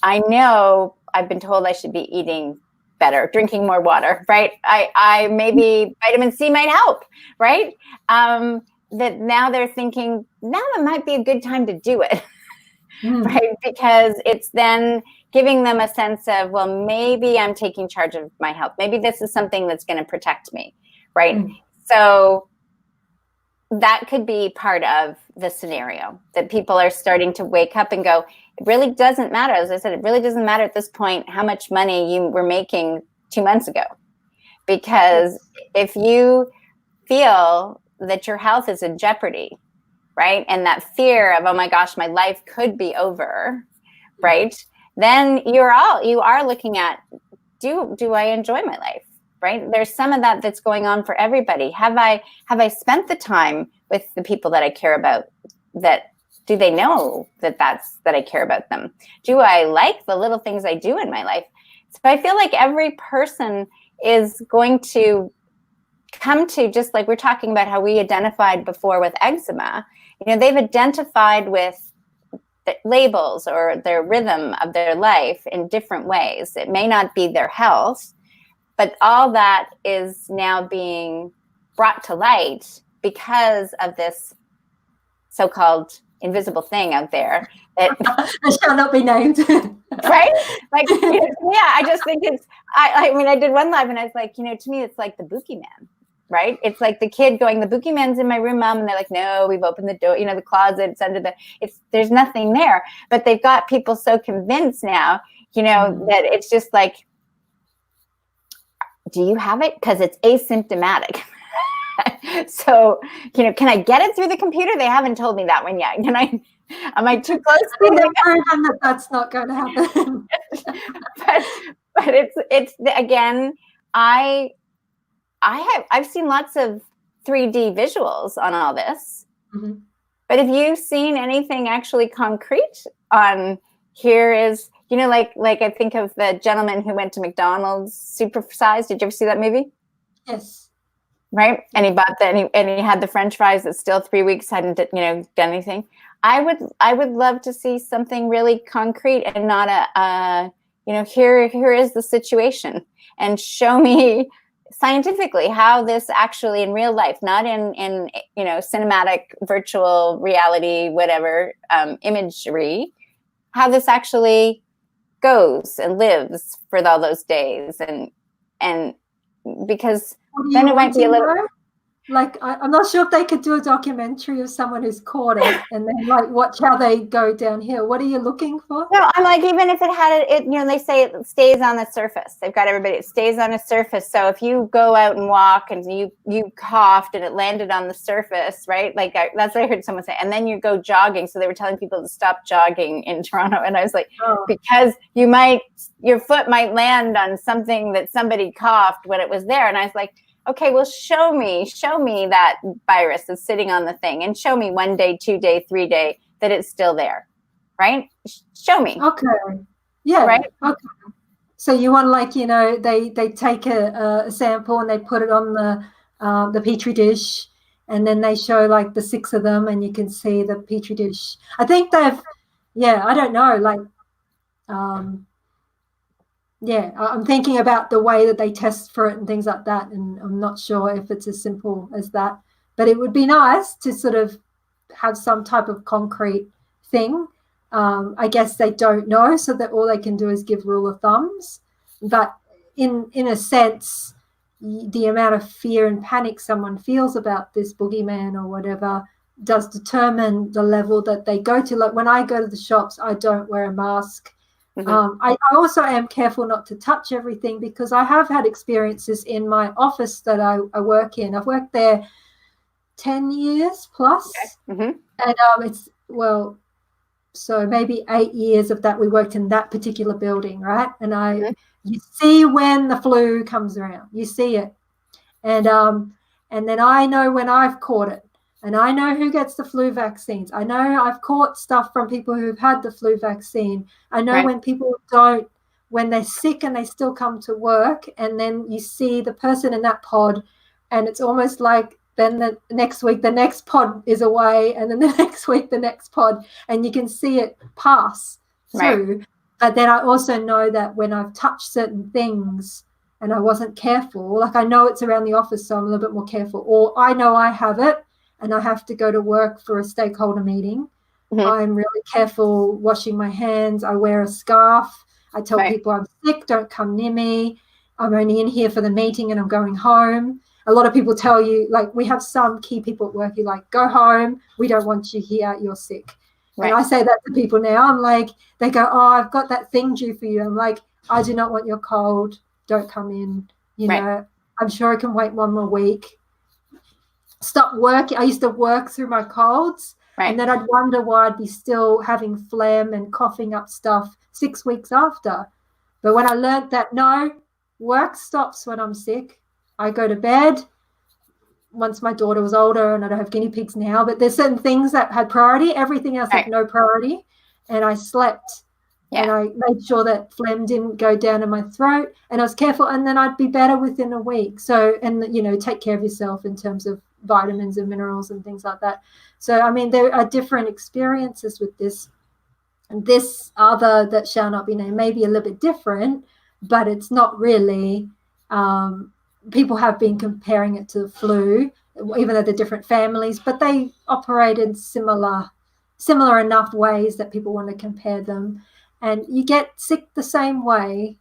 I know I've been told I should be eating better, drinking more water, right? I maybe vitamin C might help, right? That now they're thinking, now it might be a good time to do it, right? Because it's then giving them a sense of, well, maybe I'm taking charge of my health. Maybe this is something that's going to protect me, right? So that could be part of the scenario, that people are starting to wake up and go, it really doesn't matter. As I said, it really doesn't matter at this point how much money you were making 2 months ago. Because if you feel that your health is in jeopardy, right? And that fear of, oh my gosh, my life could be over, right? Then you are looking at, do I enjoy my life? Right? There's some of that that's going on for everybody. Have I spent the time with the people that I care about? That do they know that I care about them? Do I like the little things I do in my life? So I feel like every person is going to come to, just like we're talking about how we identified before with eczema, they've identified with the labels or their rhythm of their life in different ways. It may not be their health, but all that is now being brought to light because of this so-called invisible thing out there that shall not be named. Right? Like, I just think I mean, I did one live and I was like, to me, it's like the boogeyman, right? It's like the kid going, the boogeyman's in my room, Mom. And they're like, no, we've opened the door, the closet, it's under there's nothing there. But they've got people so convinced now, that it's just like, do you have it? Because it's asymptomatic. So, can I get it through the computer? They haven't told me that one yet. Am I too close? That's not going to happen. but it's again, I've seen lots of 3D visuals on all this. Mm-hmm. But have you seen anything actually concrete on here is, like I think of the gentleman who went to McDonald's supersized. Did you ever see that movie? Yes. Right. And he bought and he had the French fries that still 3 weeks hadn't, done anything. I would love to see something really concrete and not here is the situation, and show me scientifically how this actually in real life, not in cinematic virtual reality, whatever, imagery, how this actually goes and lives for all those days. And because then it might be a little... Like, I'm not sure if they could do a documentary of someone who's caught it and then like watch how they go downhill. What are you looking for? No, I'm like, even if it had it, they say it stays on the surface. They've got everybody, it stays on a surface. So if you go out and walk and you coughed and it landed on the surface, right? Like that's what I heard someone say. And then you go jogging. So they were telling people to stop jogging in Toronto. And I was like, because your foot might land on something that somebody coughed when it was there. And I was like, okay, well, show me that virus is sitting on the thing, and show me 1 day, 2 day, 3 day that it's still there, right? Show me. Okay. Yeah. Right. Okay. So you want, like, they take a sample and they put it on the petri dish, and then they show like the 6 of them, and you can see the petri dish. I think I don't know, like, I'm thinking about the way that they test for it and things like that, and I'm not sure if it's as simple as that. But it would be nice to sort of have some type of concrete thing. I guess they don't know, so that all they can do is give rule of thumbs. But in a sense, the amount of fear and panic someone feels about this boogeyman or whatever does determine the level that they go to. Like when I go to the shops, I don't wear a mask. Mm-hmm. I also am careful not to touch everything, because I have had experiences in my office that I work in. I've worked there 10 years plus. Okay. Mm-hmm. And so maybe 8 years of that we worked in that particular building, right? And you see when the flu comes around, you see it. And then I know when I've caught it. And I know who gets the flu vaccines. I know I've caught stuff from people who've had the flu vaccine. I know when people don't, when they're sick and they still come to work, and then you see the person in that pod, and it's almost like then the next week, the next pod is away, and then the next week, the next pod, and you can see it pass through. Right. But then I also know that when I've touched certain things and I wasn't careful, like I know it's around the office, so I'm a little bit more careful, or I know I have it, and I have to go to work for a stakeholder meeting. Mm-hmm. I'm really careful washing my hands. I wear a scarf. I tell people I'm sick, don't come near me. I'm only in here for the meeting and I'm going home. A lot of people tell you, like, we have some key people at work who like, go home. We don't want you here. You're sick. Right. And I say that to people now. I'm like, they go, oh, I've got that thing due for you. I'm like, I do not want your cold. Don't come in. You know, I'm sure I can wait 1 more week. Stop working. I used to work through my colds, and then I'd wonder why I'd be still having phlegm and coughing up stuff 6 weeks after. But when I learned that, no, work stops when I'm sick. I go to bed. Once my daughter was older, and I don't have guinea pigs now, but there's certain things that had priority. Everything else had no priority, and I slept. Yeah. And I made sure that phlegm didn't go down in my throat, and I was careful, and then I'd be better within a week. So, and, take care of yourself in terms of vitamins and minerals and things like that. So, I mean, there are different experiences with this. And this other that shall not be named may be a little bit different, but it's not really. People have been comparing it to the flu, even though they're different families, but they operated similar enough ways that people want to compare them. And you get sick the same way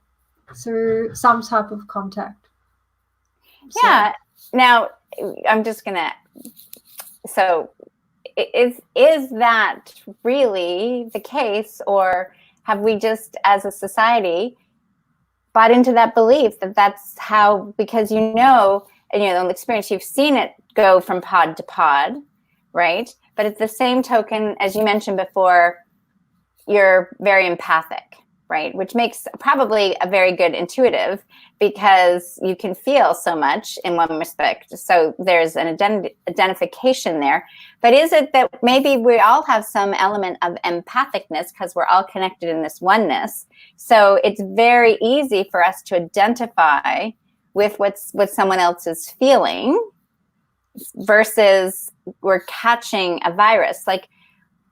through some type of contact. Yeah. So. Now, I'm just going to, so is that really the case, or have we just as a society bought into that belief that that's how, because the experience, you've seen it go from pod to pod, right? But at the same token, as you mentioned before, you're very empathic, right? Which makes probably a very good intuitive, because you can feel so much in one respect. So there's an identification there. But is it that maybe we all have some element of empathicness because we're all connected in this oneness? So it's very easy for us to identify with what someone else is feeling, versus we're catching a virus. Like,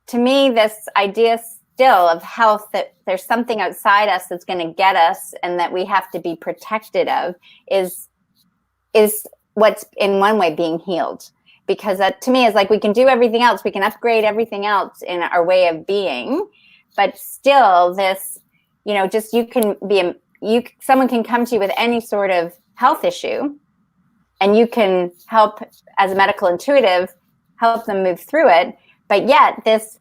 to me, this idea still of health, that there's something outside us that's going to get us and that we have to be protected of, is what's in one way being healed. Because that to me is like, we can do everything else, we can upgrade everything else in our way of being, but still this, just someone can come to you with any sort of health issue, and you can help as a medical intuitive, help them move through it. But yet this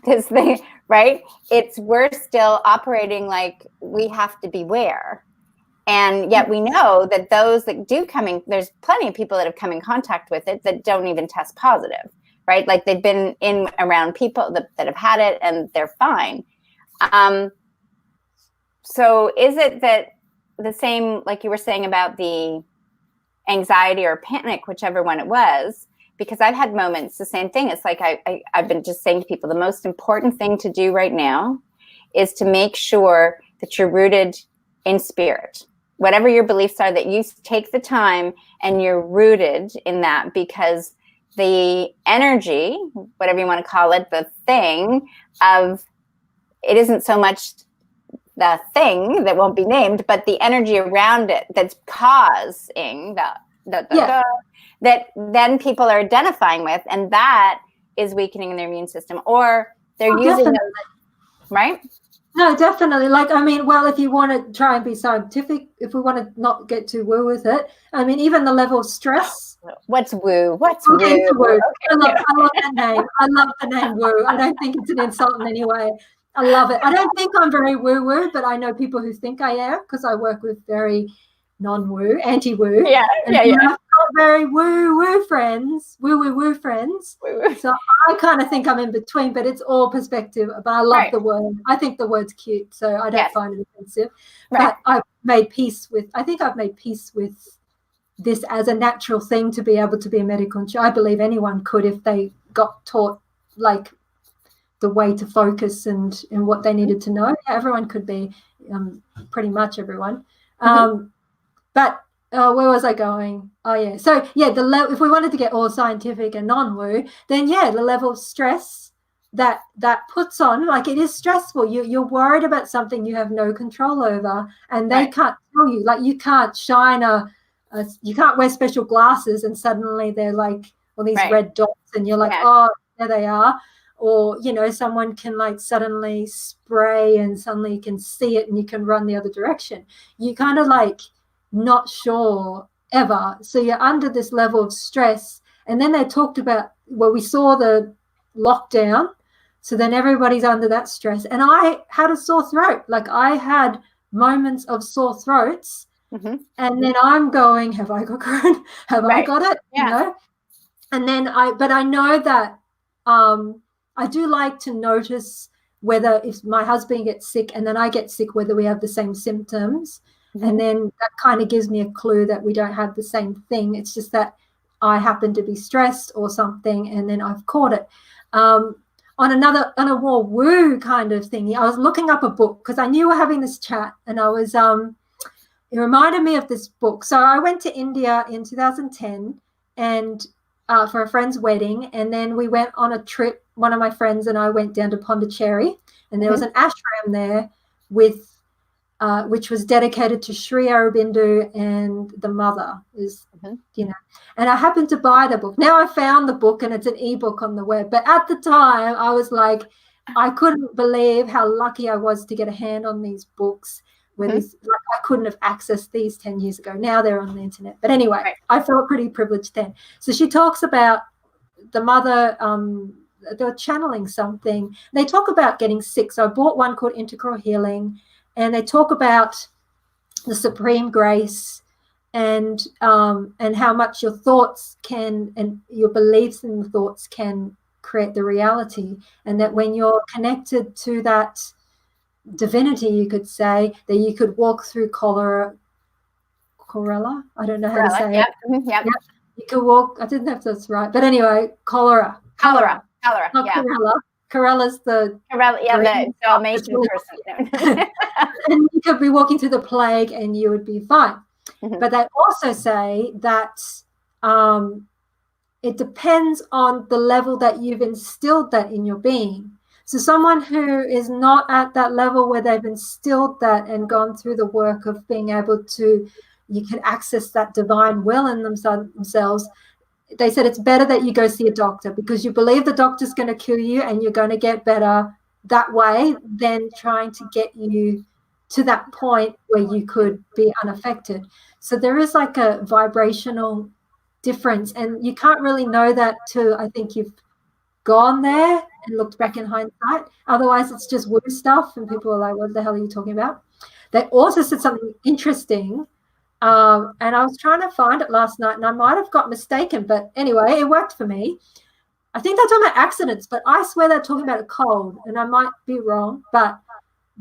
this thing, right? We're still operating like we have to beware. And yet we know that those that do there's plenty of people that have come in contact with it that don't even test positive, right? Like they've been around people that have had it and they're fine. So is it that the same, like you were saying about the anxiety or panic, whichever one it was, because I've had moments, the same thing. It's like I've been just saying to people, the most important thing to do right now is to make sure that you're rooted in spirit. Whatever your beliefs are, that you take the time and you're rooted in that, because the energy, whatever you want to call it, the thing of it isn't so much the thing that won't be named, but the energy around it that's causing that then people are identifying with, and that is weakening their immune system, or they're using them, right? No, definitely. Like, I mean, well, if you want to try and be scientific, if we want to not get too woo with it, I mean, even the level of stress. What's woo? What's woo? Okay. I love that name. I love the name woo. I don't think it's an insult in any way. I love it. I don't think I'm very woo-woo, but I know people who think I am, because I work with very non-woo, anti-woo. Yeah. I've got very woo-woo friends, woo-woo-woo friends. Woo-woo. So I kind of think I'm in between, but it's all perspective. But I love the word. I think the word's cute, so I don't find it offensive. Right. But I've made peace with this as a natural thing to be able to be a medical intuitive. I believe anyone could if they got taught like the way to focus and what they needed to know. Everyone could be, pretty much everyone. But where was I going? Oh, yeah. So, yeah, if we wanted to get all scientific and non-woo, then, the level of stress that puts on, like, it is stressful. You're worried about something you have no control over, and they can't tell you. Like, you can't shine you can't wear special glasses and suddenly they're like all these red dots and you're like, oh, there they are. Or, someone can like suddenly spray and suddenly you can see it and you can run the other direction. You kind of like not sure ever. So you're under this level of stress. And then they talked about, we saw the lockdown. So then everybody's under that stress. And I had a sore throat. Like I had moments of sore throats. Mm-hmm. And then I'm going, have I got corona? Have I got it? Yeah. And then I know that I do like to notice whether if my husband gets sick and then I get sick, whether we have the same symptoms. Mm-hmm. And then that kind of gives me a clue that we don't have the same thing. It's just that I happen to be stressed or something, and then I've caught it. On a more woo kind of thing, I was looking up a book because I knew we were having this chat, and I was it reminded me of this book. So I went to India in 2010 and for a friend's wedding, and then we went on a trip. One of my friends and I went down to Pondicherry, and there was an ashram there with which was dedicated to Sri Aurobindo and the mother is, and I happened to buy the book. Now I found the book and it's an ebook on the web. But at the time I was like, I couldn't believe how lucky I was to get a hand on these books. Where I couldn't have accessed these 10 years ago. Now they're on the internet. But anyway, I felt pretty privileged then. So she talks about the mother, they're channeling something. They talk about getting sick. So I bought one called Integral Healing, and they talk about the supreme grace and how much your thoughts can, and your beliefs in the thoughts can create the reality. And that when you're connected to that divinity, you could say, that you could walk through cholera. I don't know how to say it. Yep. You could walk. I didn't know if that's right, but anyway, cholera. Not Corella's the the Dalmatian person. And you could be walking through the plague, and you would be fine. Mm-hmm. But they also say that it depends on the level that you've instilled that in your being. So someone who is not at that level where they've instilled that and gone through the work of being able to, you can access that divine will in themselves. They said it's better that you go see a doctor because you believe the doctor's going to cure you and you're going to get better that way than trying to get you to that point where you could be unaffected. So there is like a vibrational difference, and you can't really know that till I think you've gone there and looked back in hindsight. Otherwise, it's just woo stuff, and people are like, what the hell are you talking about? They also said something interesting, and I was trying to find it last night, and I might have got mistaken, but anyway, it worked for me. I think they're talking about accidents, but I swear they're talking about a cold, and I might be wrong, but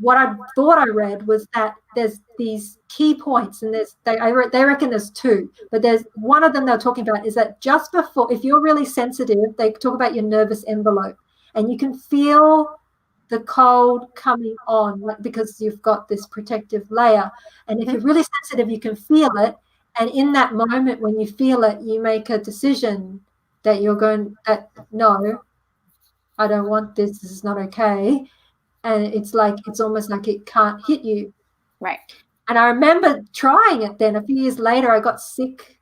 what I thought I read was that there's these key points, and they reckon there's two, but there's one of them they're talking about is that just before, if you're really sensitive, they talk about your nervous envelope, and you can feel the cold coming on, like, because you've got this protective layer, and if you're really sensitive, you can feel it, and in that moment when you feel it, you make a decision that no, I don't want this is not okay. And it's almost like it can't hit you. Right. And I remember trying it then. A few years later, I got sick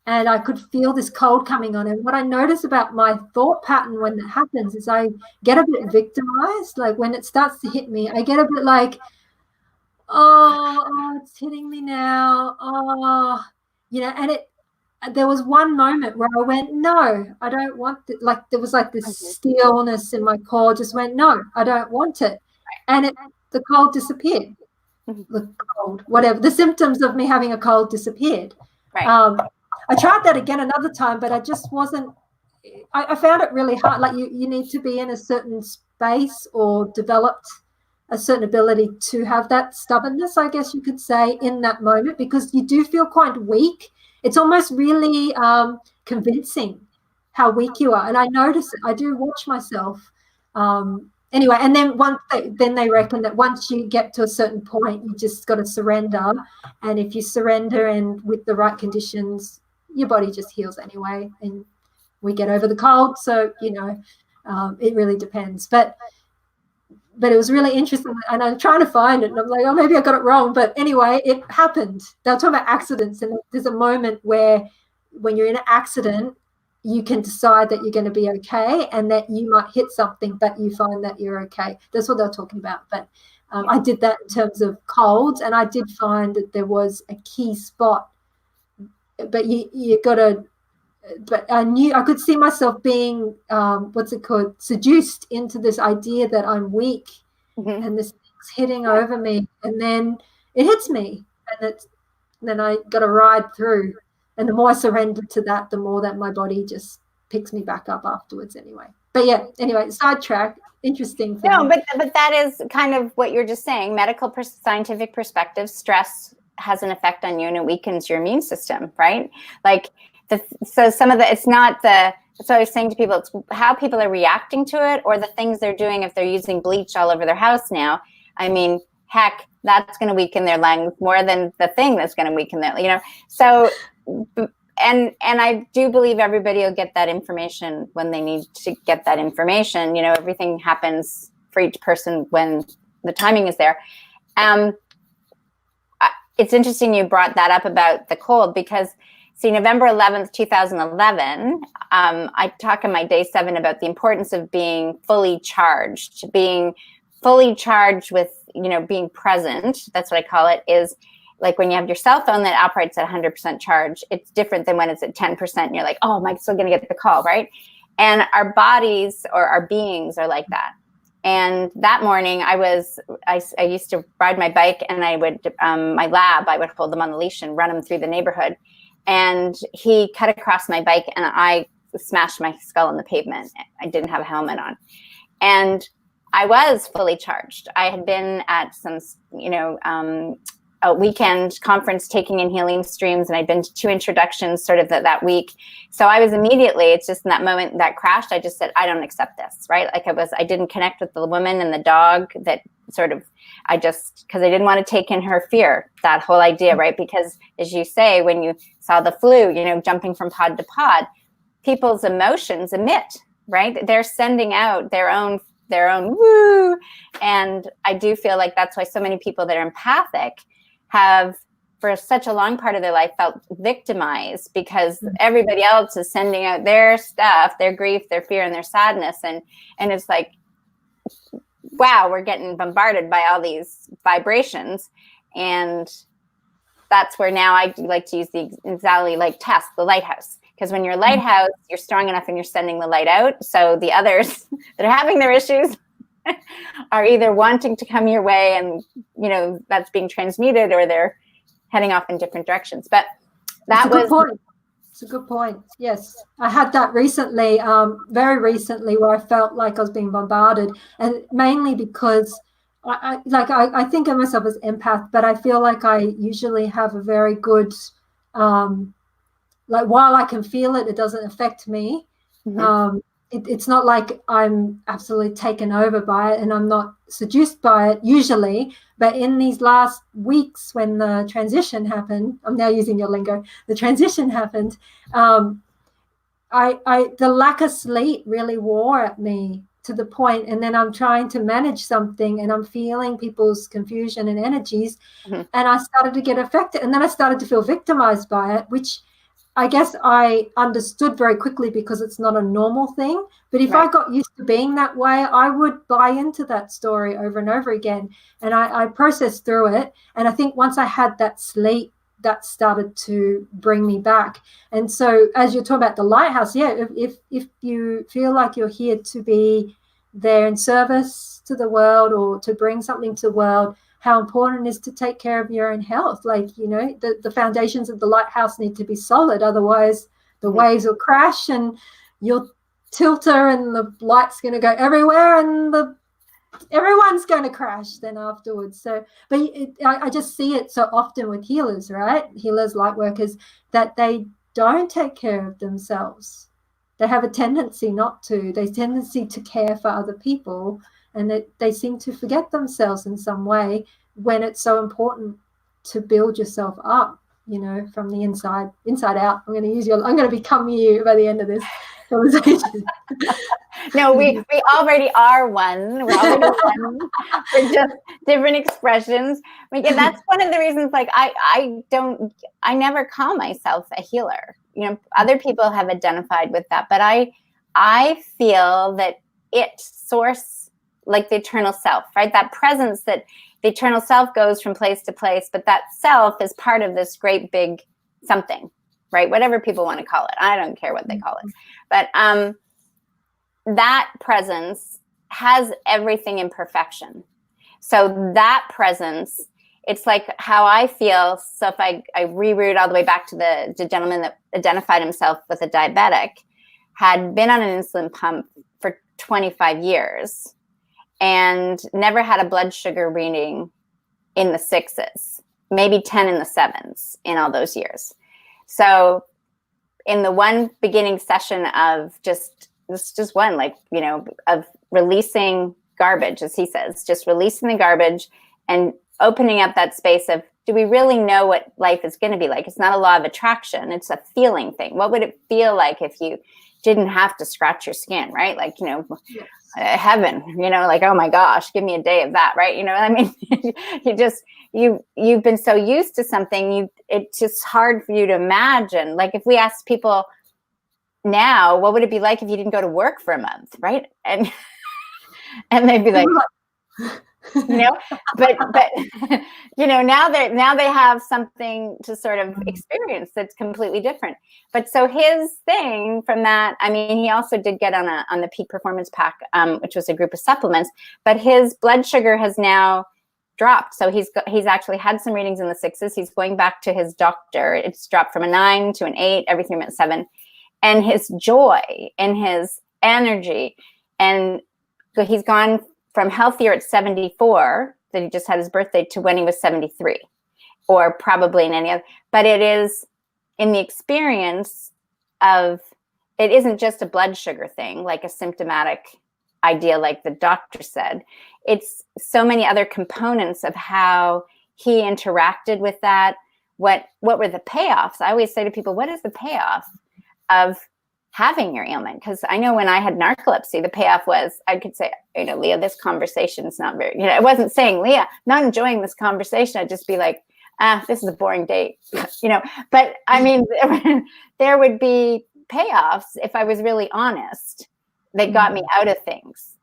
and I could feel this cold coming on. And what I notice about my thought pattern when that happens is I get a bit victimized. Like when it starts to hit me, I get a bit like, oh, it's hitting me now. Oh, and there was one moment where I went, no, I don't want it. Like there was like this stillness in my core, just went, no, I don't want it. And the cold disappeared. The cold, whatever, the symptoms of me having a cold disappeared. Right. I tried that again another time, but I just wasn't, I found it really hard. Like you need to be in a certain space or developed a certain ability to have that stubbornness, I guess you could say, in that moment, because you do feel quite weak. It's almost really convincing how weak you are. And I notice it. I do watch myself. Anyway, and then they reckon that once you get to a certain point, you just got to surrender. And if you surrender and with the right conditions, your body just heals anyway. And we get over the cold. So, it really depends. But it was really interesting, and I'm trying to find it, and I'm like, oh, maybe I got it wrong. But anyway, it happened. They're talking about accidents, and there's a moment where when you're in an accident, you can decide that you're going to be okay and that you might hit something, but you find that you're okay. That's what they're talking about. But I did that in terms of colds, and I did find that there was a key spot. But you got to... But I could see myself being, seduced into this idea that I'm weak and this thing's hitting over me, and then it hits me, and then I got to ride through. And the more I surrender to that, the more that my body just picks me back up afterwards anyway. But yeah, anyway, sidetrack, interesting thing. No, but that is kind of what you're just saying. Medical scientific perspective, stress has an effect on you and it weakens your immune system, right? Like, so some of it's not that's what I was saying to people, it's how people are reacting to it or the things they're doing. If they're using bleach all over their house now, I mean, heck, that's going to weaken their lungs more than the thing that's going to weaken their, so, and I do believe everybody will get that information when they need to get that information. Everything happens for each person when the timing is there. It's interesting you brought that up about the cold because, see, November 11th, 2011, I talk in my day 7 about the importance of being fully charged with, being present. That's what I call it, is like when you have your cell phone that operates at 100% charge, it's different than when it's at 10% and you're like, oh, am I still going to get the call, right? And our bodies or our beings are like that. And that morning I used to ride my bike, and I would, my lab, I would hold them on the leash and run them through the neighborhood. And he cut across my bike and I smashed my skull on the pavement. I didn't have a helmet on. And I was fully charged. I had been at some, a weekend conference taking in healing streams, and I'd been to 2 introductions sort of that week. So I was immediately, it's just in that moment that crashed, I just said, I don't accept this, right? Like I didn't connect with the woman and the dog that sort of, because I didn't want to take in her fear, that whole idea, right? Because as you say, when you saw the flu, jumping from pod to pod, people's emotions emit, right? They're sending out their own woo. And I do feel like that's why so many people that are empathic have, for such a long part of their life, felt victimized, because everybody else is sending out their stuff, their grief, their fear, and their sadness. And it's like, wow, we're getting bombarded by all these vibrations. And that's where now I like to use the exactly like test, the lighthouse. Because when you're a lighthouse, you're strong enough and you're sending the light out. So the others that are having their issues are either wanting to come your way and, you know, that's being transmuted, or they're heading off in different directions. But that was... It's a good point. Yes. I had that recently, very recently, where I felt like I was being bombarded, and mainly because I think of myself as empath, but I feel like I usually have a very good, like, while I can feel it, it doesn't affect me. Mm-hmm. It's not like I'm absolutely taken over by it, and I'm not seduced by it usually. But in these last weeks, when the transition happened, I'm now using your lingo, the transition happened, the lack of sleep really wore at me to the point, and then I'm trying to manage something, and I'm feeling people's confusion and energies, mm-hmm. and I started to get affected, and then I started to feel victimized by it, which I guess I understood very quickly because it's not a normal thing. But if I got used to being that way, I would buy into that story over and over again. And I processed through it. And I think once I had that sleep, that started to bring me back. And so as you're talking about the lighthouse, if you feel like you're here to be there in service to the world, or to bring something to the world, how important it is to take care of your own health. Like, you know, the foundations of the lighthouse need to be solid. Otherwise, the waves will crash and you'll tilter and the light's going to go everywhere and everyone's going to crash then afterwards. So, but I just see it so often with healers, right? Healers, light workers, that they don't take care of themselves. They have a tendency not to. They have a tendency to care for other people. And that they seem to forget themselves in some way, when it's so important to build yourself up, you know, from the inside out. I'm going to become you by the end of this conversation. No, we already are one. We're already one. We're just different expressions. Again, that's one of the reasons, like, I never call myself a healer. You know, other people have identified with that, but I feel that it source, like the eternal self, right? That presence, that the eternal self goes from place to place, but that self is part of this great big something, right? Whatever people want to call it. I don't care what they call it. But that presence has everything in perfection. So that presence, it's like how I feel. So if I reroute all the way back to the gentleman that identified himself with a diabetic, had been on an insulin pump for 25 years, and never had a blood sugar reading in the 6s, maybe 10 in the 7s in all those years. So in the one beginning session of just one, like, you know, of releasing garbage, as he says, just releasing the garbage and opening up that space of, do we really know what life is going to be like? It's not a law of attraction. It's a feeling thing. What would it feel like if you didn't have to scratch your skin, right? Like, you know, yes. Heaven, you know, like, oh my gosh, give me a day of that, right? You know what I mean? You've been so used to something, it's just hard for you to imagine. Like, if we asked people now, what would it be like if you didn't go to work for a month, right? And they'd be like, you know, but you know, now they have something to sort of experience that's completely different. But so his thing from that, I mean, he also did get on the Peak Performance Pack, which was a group of supplements, but his blood sugar has now dropped. So he's actually had some readings in the 6s. He's going back to his doctor. It's dropped from a 9 to an 8, everything at 7. And his joy and his energy, and he's gone from healthier at 74, that he just had his birthday, to when he was 73, or probably in any other. But it is in the experience of, it isn't just a blood sugar thing, like a symptomatic idea, like the doctor said. It's so many other components of how he interacted with that. What were the payoffs? I always say to people, what is the payoff of having your ailment. Because I know when I had narcolepsy, the payoff was I could say, Leah, this conversation is not very, I wasn't saying, Leah, not enjoying this conversation. I'd just be like, this is a boring date, But I mean, there would be payoffs if I was really honest that got me out of things.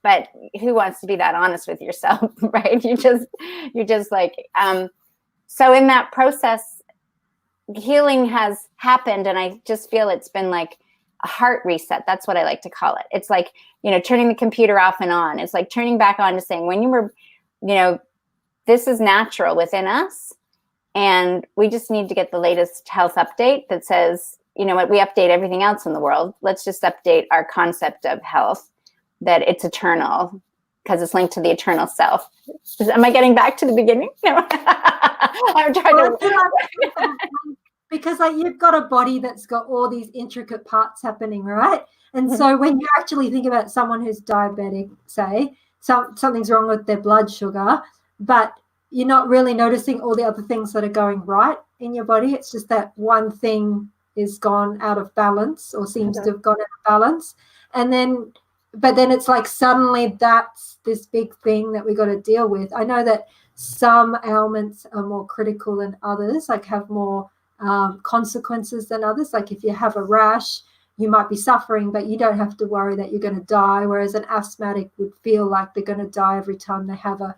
But who wants to be that honest with yourself, right? You're just like, so in that process, healing has happened, and I just feel it's been like a heart reset. That's what I like to call it. It's like, turning the computer off and on. It's like turning back on to saying, when you were, this is natural within us, and we just need to get the latest health update that says, we update everything else in the world. Let's just update our concept of health, that it's eternal, because it's linked to the eternal self. Am I getting back to the beginning? No. I'm trying to. Because you've got a body that's got all these intricate parts happening, right? And so when you actually think about someone who's diabetic, say, something's wrong with their blood sugar, but you're not really noticing all the other things that are going right in your body. It's just that one thing is gone out of balance, or seems to have gone out of balance. But then it's like suddenly that's this big thing that we got to deal with. I know that some ailments are more critical than others, like have more consequences than others. Like if you have a rash, you might be suffering, but you don't have to worry that you're going to die, whereas an asthmatic would feel like they're going to die every time they have a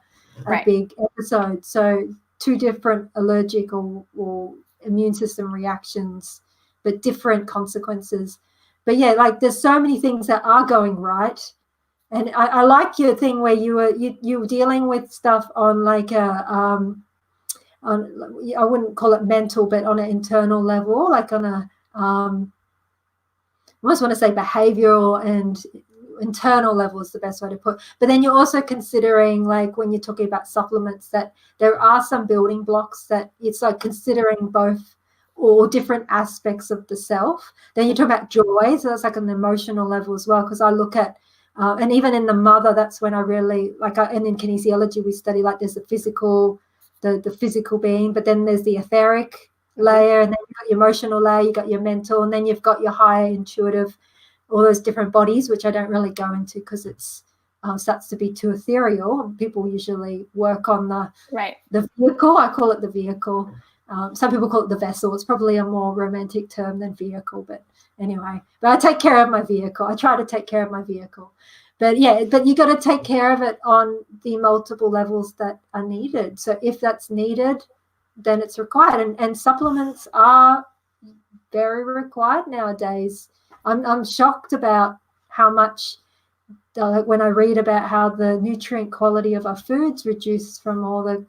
big episode. So two different allergic or immune system reactions, but different consequences. But yeah, like there's so many things that are going right. And I like your thing where you were dealing with stuff on like I wouldn't call it mental, but on an internal level, like on a I almost want to say behavioral and internal level is the best way to put. But then you're also considering, like when you're talking about supplements, that there are some building blocks, that it's like considering both or different aspects of the self. Then you talk about joy, so that's like an emotional level as well, because I look at and even in the mother, that's when I really like, and in kinesiology we study like there's the physical being, but then there's the etheric layer, and then you've got your emotional layer, you've got your mental, and then you've got your higher intuitive, all those different bodies, which I don't really go into because it's starts to be too ethereal. People usually work on the vehicle. I call it the vehicle. Some people call it the vessel. It's probably a more romantic term than vehicle, but anyway. But I take care of my vehicle. I try to take care of my vehicle. But yeah, but you got to take care of it on the multiple levels that are needed. So if that's needed, then it's required. And supplements are very required nowadays. I'm shocked about how much, when I read about how the nutrient quality of our foods reduced from all the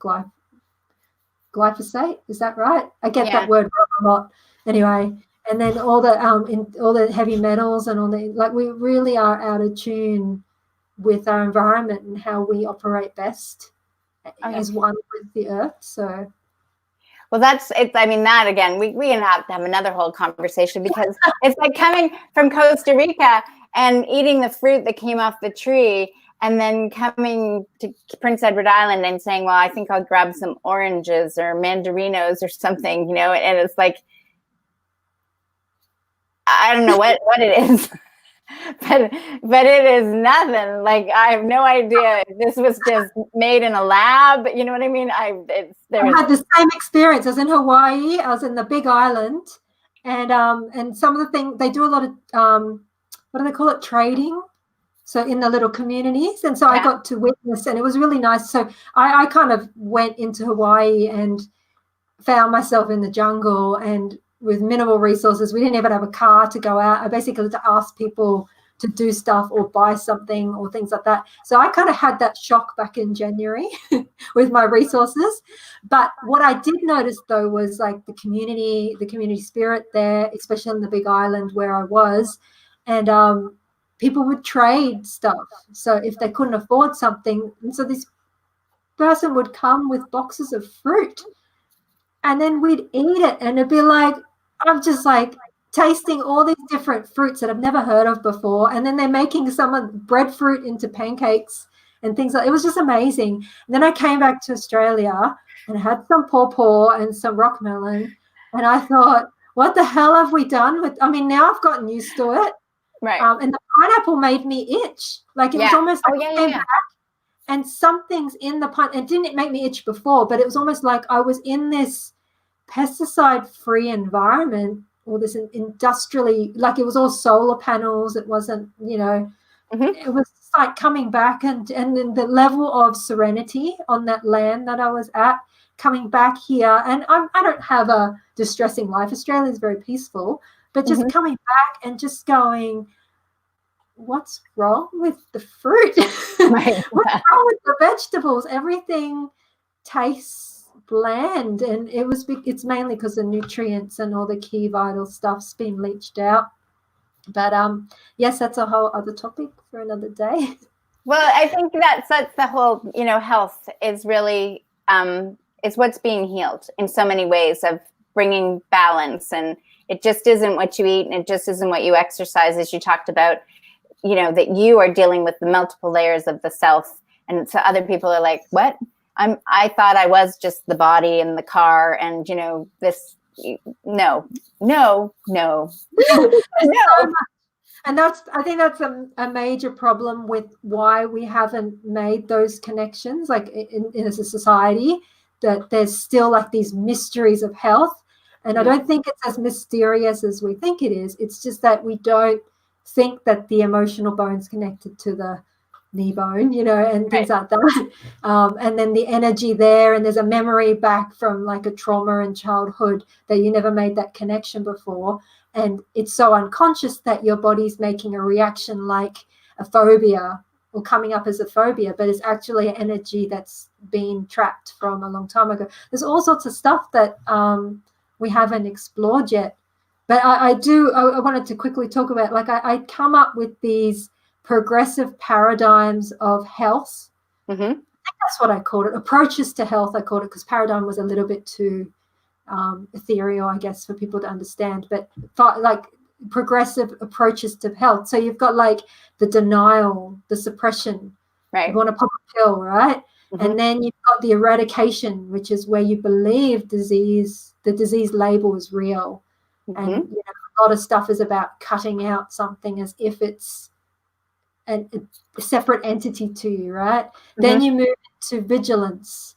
glyphosate. Is that right? I get that word wrong a lot. Anyway, and then all the heavy metals and all the, like, we really are out of tune with our environment and how we operate best as one with the earth. So. Well, that's it. I mean, that again, we have to have another whole conversation, because it's like coming from Costa Rica and eating the fruit that came off the tree, and then coming to Prince Edward Island and saying, well, I think I'll grab some oranges or mandarinos or something, and it's like, I don't know what it is. But it is nothing. Like, I have no idea if this was just made in a lab. You know what I mean? I had the same experience. I was in Hawaii. I was in the Big Island, and some of the things they do a lot of what do they call it? Trading. So in the little communities, and so I got to witness, and it was really nice. So I kind of went into Hawaii and found myself in the jungle and with minimal resources. We didn't even have a car to go out. I basically had to ask people to do stuff or buy something or things like that. So I kind of had that shock back in January with my resources. But what I did notice, though, was like the community spirit there, especially on the Big Island where I was. And people would trade stuff. So if they couldn't afford something, and so this person would come with boxes of fruit, and then we'd eat it, and it'd be like, I'm just like tasting all these different fruits that I've never heard of before. And then they're making some of breadfruit into pancakes and things like, it was just amazing. And then I came back to Australia and had some pawpaw and some rock melon. And I thought, what the hell have we done with, I mean, now I've gotten used to it. Right. And the pineapple made me itch. Like it was almost like it came back and something's in the pineapple. It didn't make me itch before, but it was almost like I was in this pesticide-free environment, or this industrially, like it was all solar panels. It wasn't, it was like coming back, and then the level of serenity on that land that I was at, coming back here. And I don't have a distressing life. Australia is very peaceful, but just coming back and just going, what's wrong with the fruit? Right. What's wrong with the vegetables? Everything tastes bland, and it's mainly because the nutrients and all the key vital stuff's been leached out. But yes, that's a whole other topic for another day. Well, I think that's the whole, health is really is what's being healed in so many ways, of bringing balance. And it just isn't what you eat, and it just isn't what you exercise, as you talked about, that you are dealing with the multiple layers of the self. And so other people are like, what? I thought I was just the body and the car and, this. No. And I think that's a major problem with why we haven't made those connections, like in as a society, that there's still like these mysteries of health. And I don't think it's as mysterious as we think it is. It's just that we don't think that the emotional bone's connected to the knee bone, and things like that. And then the energy there, and there's a memory back from like a trauma in childhood that you never made that connection before. And it's so unconscious that your body's making a reaction like a phobia, or coming up as a phobia, but it's actually an energy that's been trapped from a long time ago. There's all sorts of stuff that we haven't explored yet. But I wanted to quickly talk about, like, I come up with these progressive paradigms of health. I think that's what I called it. Approaches to health, I called it, because paradigm was a little bit too ethereal, I guess, for people to understand. But like progressive approaches to health. So you've got like the denial, the suppression. Right. You want to pop a pill, right? And then you've got the eradication, which is where you believe the disease label is real. And a lot of stuff is about cutting out something as if it's a separate entity to you, right? Then you move to vigilance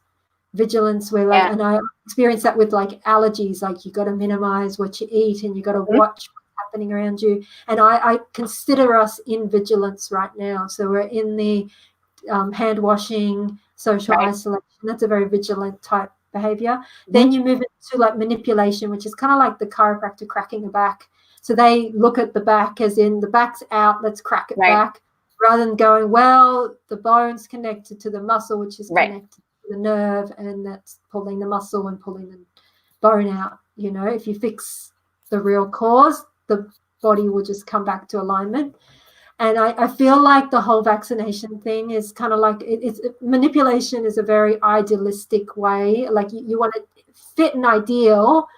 where like, and I experience that with like allergies, like you got to minimize what you eat, and you got to watch what's happening around you. And I consider us in vigilance right now. So we're in the hand washing, social isolation. That's a very vigilant type behavior. Then you move into like manipulation, which is kind of like the chiropractor cracking a back. So they look at the back as in the back's out, let's crack it back, rather than going, well, the bone's connected to the muscle, which is connected to the nerve, and that's pulling the muscle and pulling the bone out. If you fix the real cause, the body will just come back to alignment. And I feel like the whole vaccination thing is kind of like it's manipulation is a very idealistic way. Like you want to fit an ideal,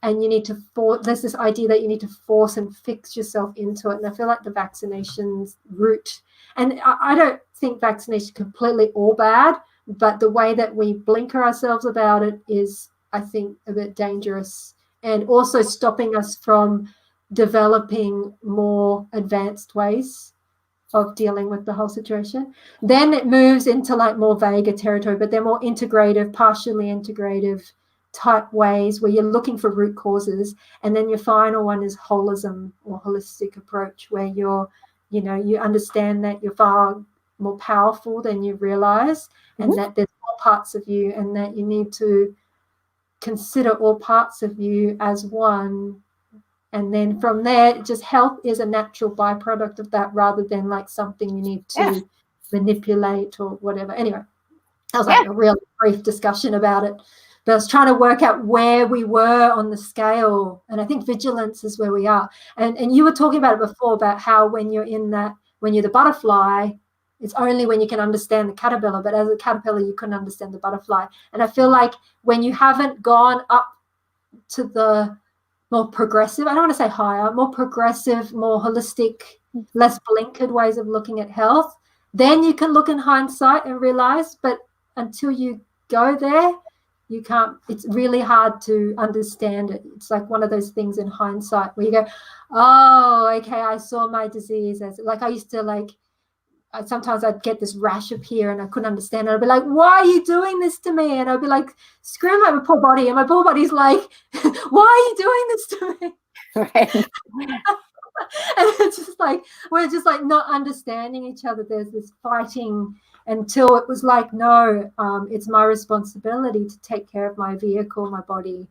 and you need to there's this idea that you need to force and fix yourself into it. And I feel like the vaccinations route, and I don't think vaccination completely all bad, but the way that we blinker ourselves about it is, I think, a bit dangerous, and also stopping us from developing more advanced ways of dealing with the whole situation. Then it moves into like more vaguer territory, but they're more integrative, partially integrative type ways where you're looking for root causes. And then your final one is holism, or holistic approach, where you understand that you're far more powerful than you realize, and that there's more parts of you, and that you need to consider all parts of you as one. And then from there, just health is a natural byproduct of that, rather than like something you need to manipulate or whatever. Anyway, that was like a real brief discussion about it. But I was trying to work out where we were on the scale. And I think vigilance is where we are. And you were talking about it before, about how when you're the butterfly, it's only when you can understand the caterpillar. But as a caterpillar, you couldn't understand the butterfly. And I feel like when you haven't gone up to the more progressive, I don't want to say higher, more progressive, more holistic, less blinkered ways of looking at health, then you can look in hindsight and realize. But until you go there, You can't, it's really hard to understand it. It's like one of those things in hindsight where you go, oh, okay, I saw my disease as, like, I used to, like, sometimes I'd get this rash appear and I couldn't understand it. I'd be like, why are you doing this to me? And I'd be like, scream at my poor body. And my poor body's like, why are you doing this to me? Right. And it's just like, we're just like not understanding each other. There's this fighting until it was like, no, it's my responsibility to take care of my vehicle, my body.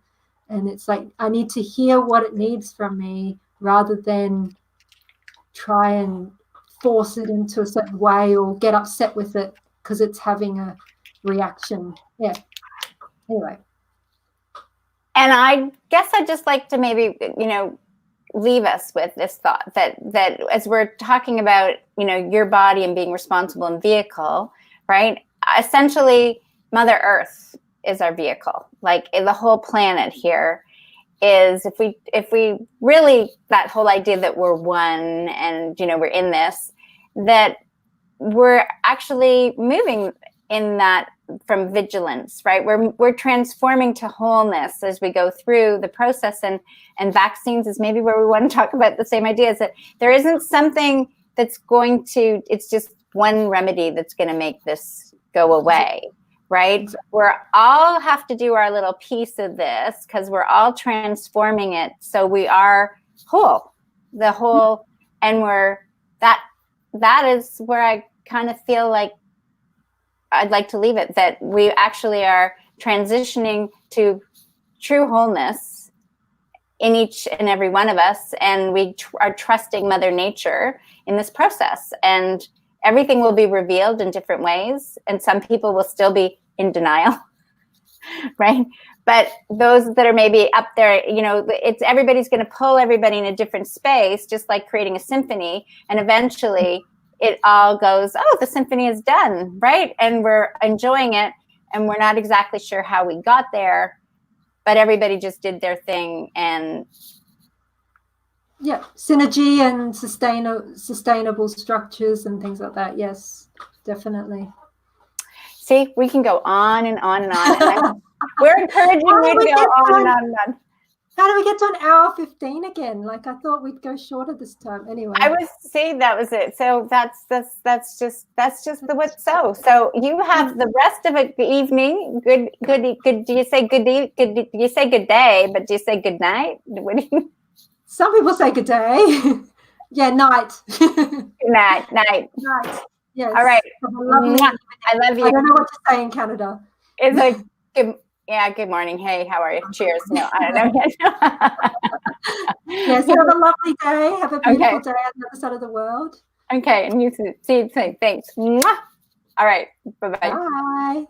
And it's like, I need to hear what it needs from me rather than try and force it into a certain way or get upset with it because it's having a reaction. Yeah. Anyway. And I guess I'd just like to maybe, leave us with this thought that as we're talking about, your body and being responsible in vehicle, right? Essentially, Mother Earth is our vehicle. Like the whole planet here is, if we really, that whole idea that we're one and, we're in this, that we're actually moving in that from vigilance, right? We're transforming to wholeness as we go through the process, and vaccines is maybe where we want to talk about the same ideas, that there isn't something that's going to, it's just one remedy that's going to make this go away, right? We're all have to do our little piece of this because we're all transforming it. So we are whole, the whole, and that is where I kind of feel like I'd like to leave it, that we actually are transitioning to true wholeness in each and every one of us. And we are trusting Mother Nature in this process, and everything will be revealed in different ways. And some people will still be in denial, right? But those that are maybe up there, it's everybody's going to pull everybody in a different space, just like creating a symphony. And eventually it all goes, oh, the symphony is done, right? And we're enjoying it, and we're not exactly sure how we got there, but everybody just did their thing. And yeah, synergy and sustainable structures and things like that. Yes, definitely. See, we can go on and on and on. And we're encouraging you to go on and on and on. How do we get to an hour 15 again? Like, I thought we'd go shorter this time. Anyway, I was saying that was it. So that's just the what's so. So you have the rest of the evening. Good. Do you say good? Do you say good day? But do you say good night? What do you? Some people say good day. Yeah, night. Good night. Night. Yes. All right. I love you. I don't know what to say in Canada. It's like good. Yeah, good morning. Hey, how are you? Cheers. No, I don't know. Yes, have a lovely day. Have a beautiful day on the other side of the world. Okay, and you see, thanks. Mwah. All right, bye-bye. Bye.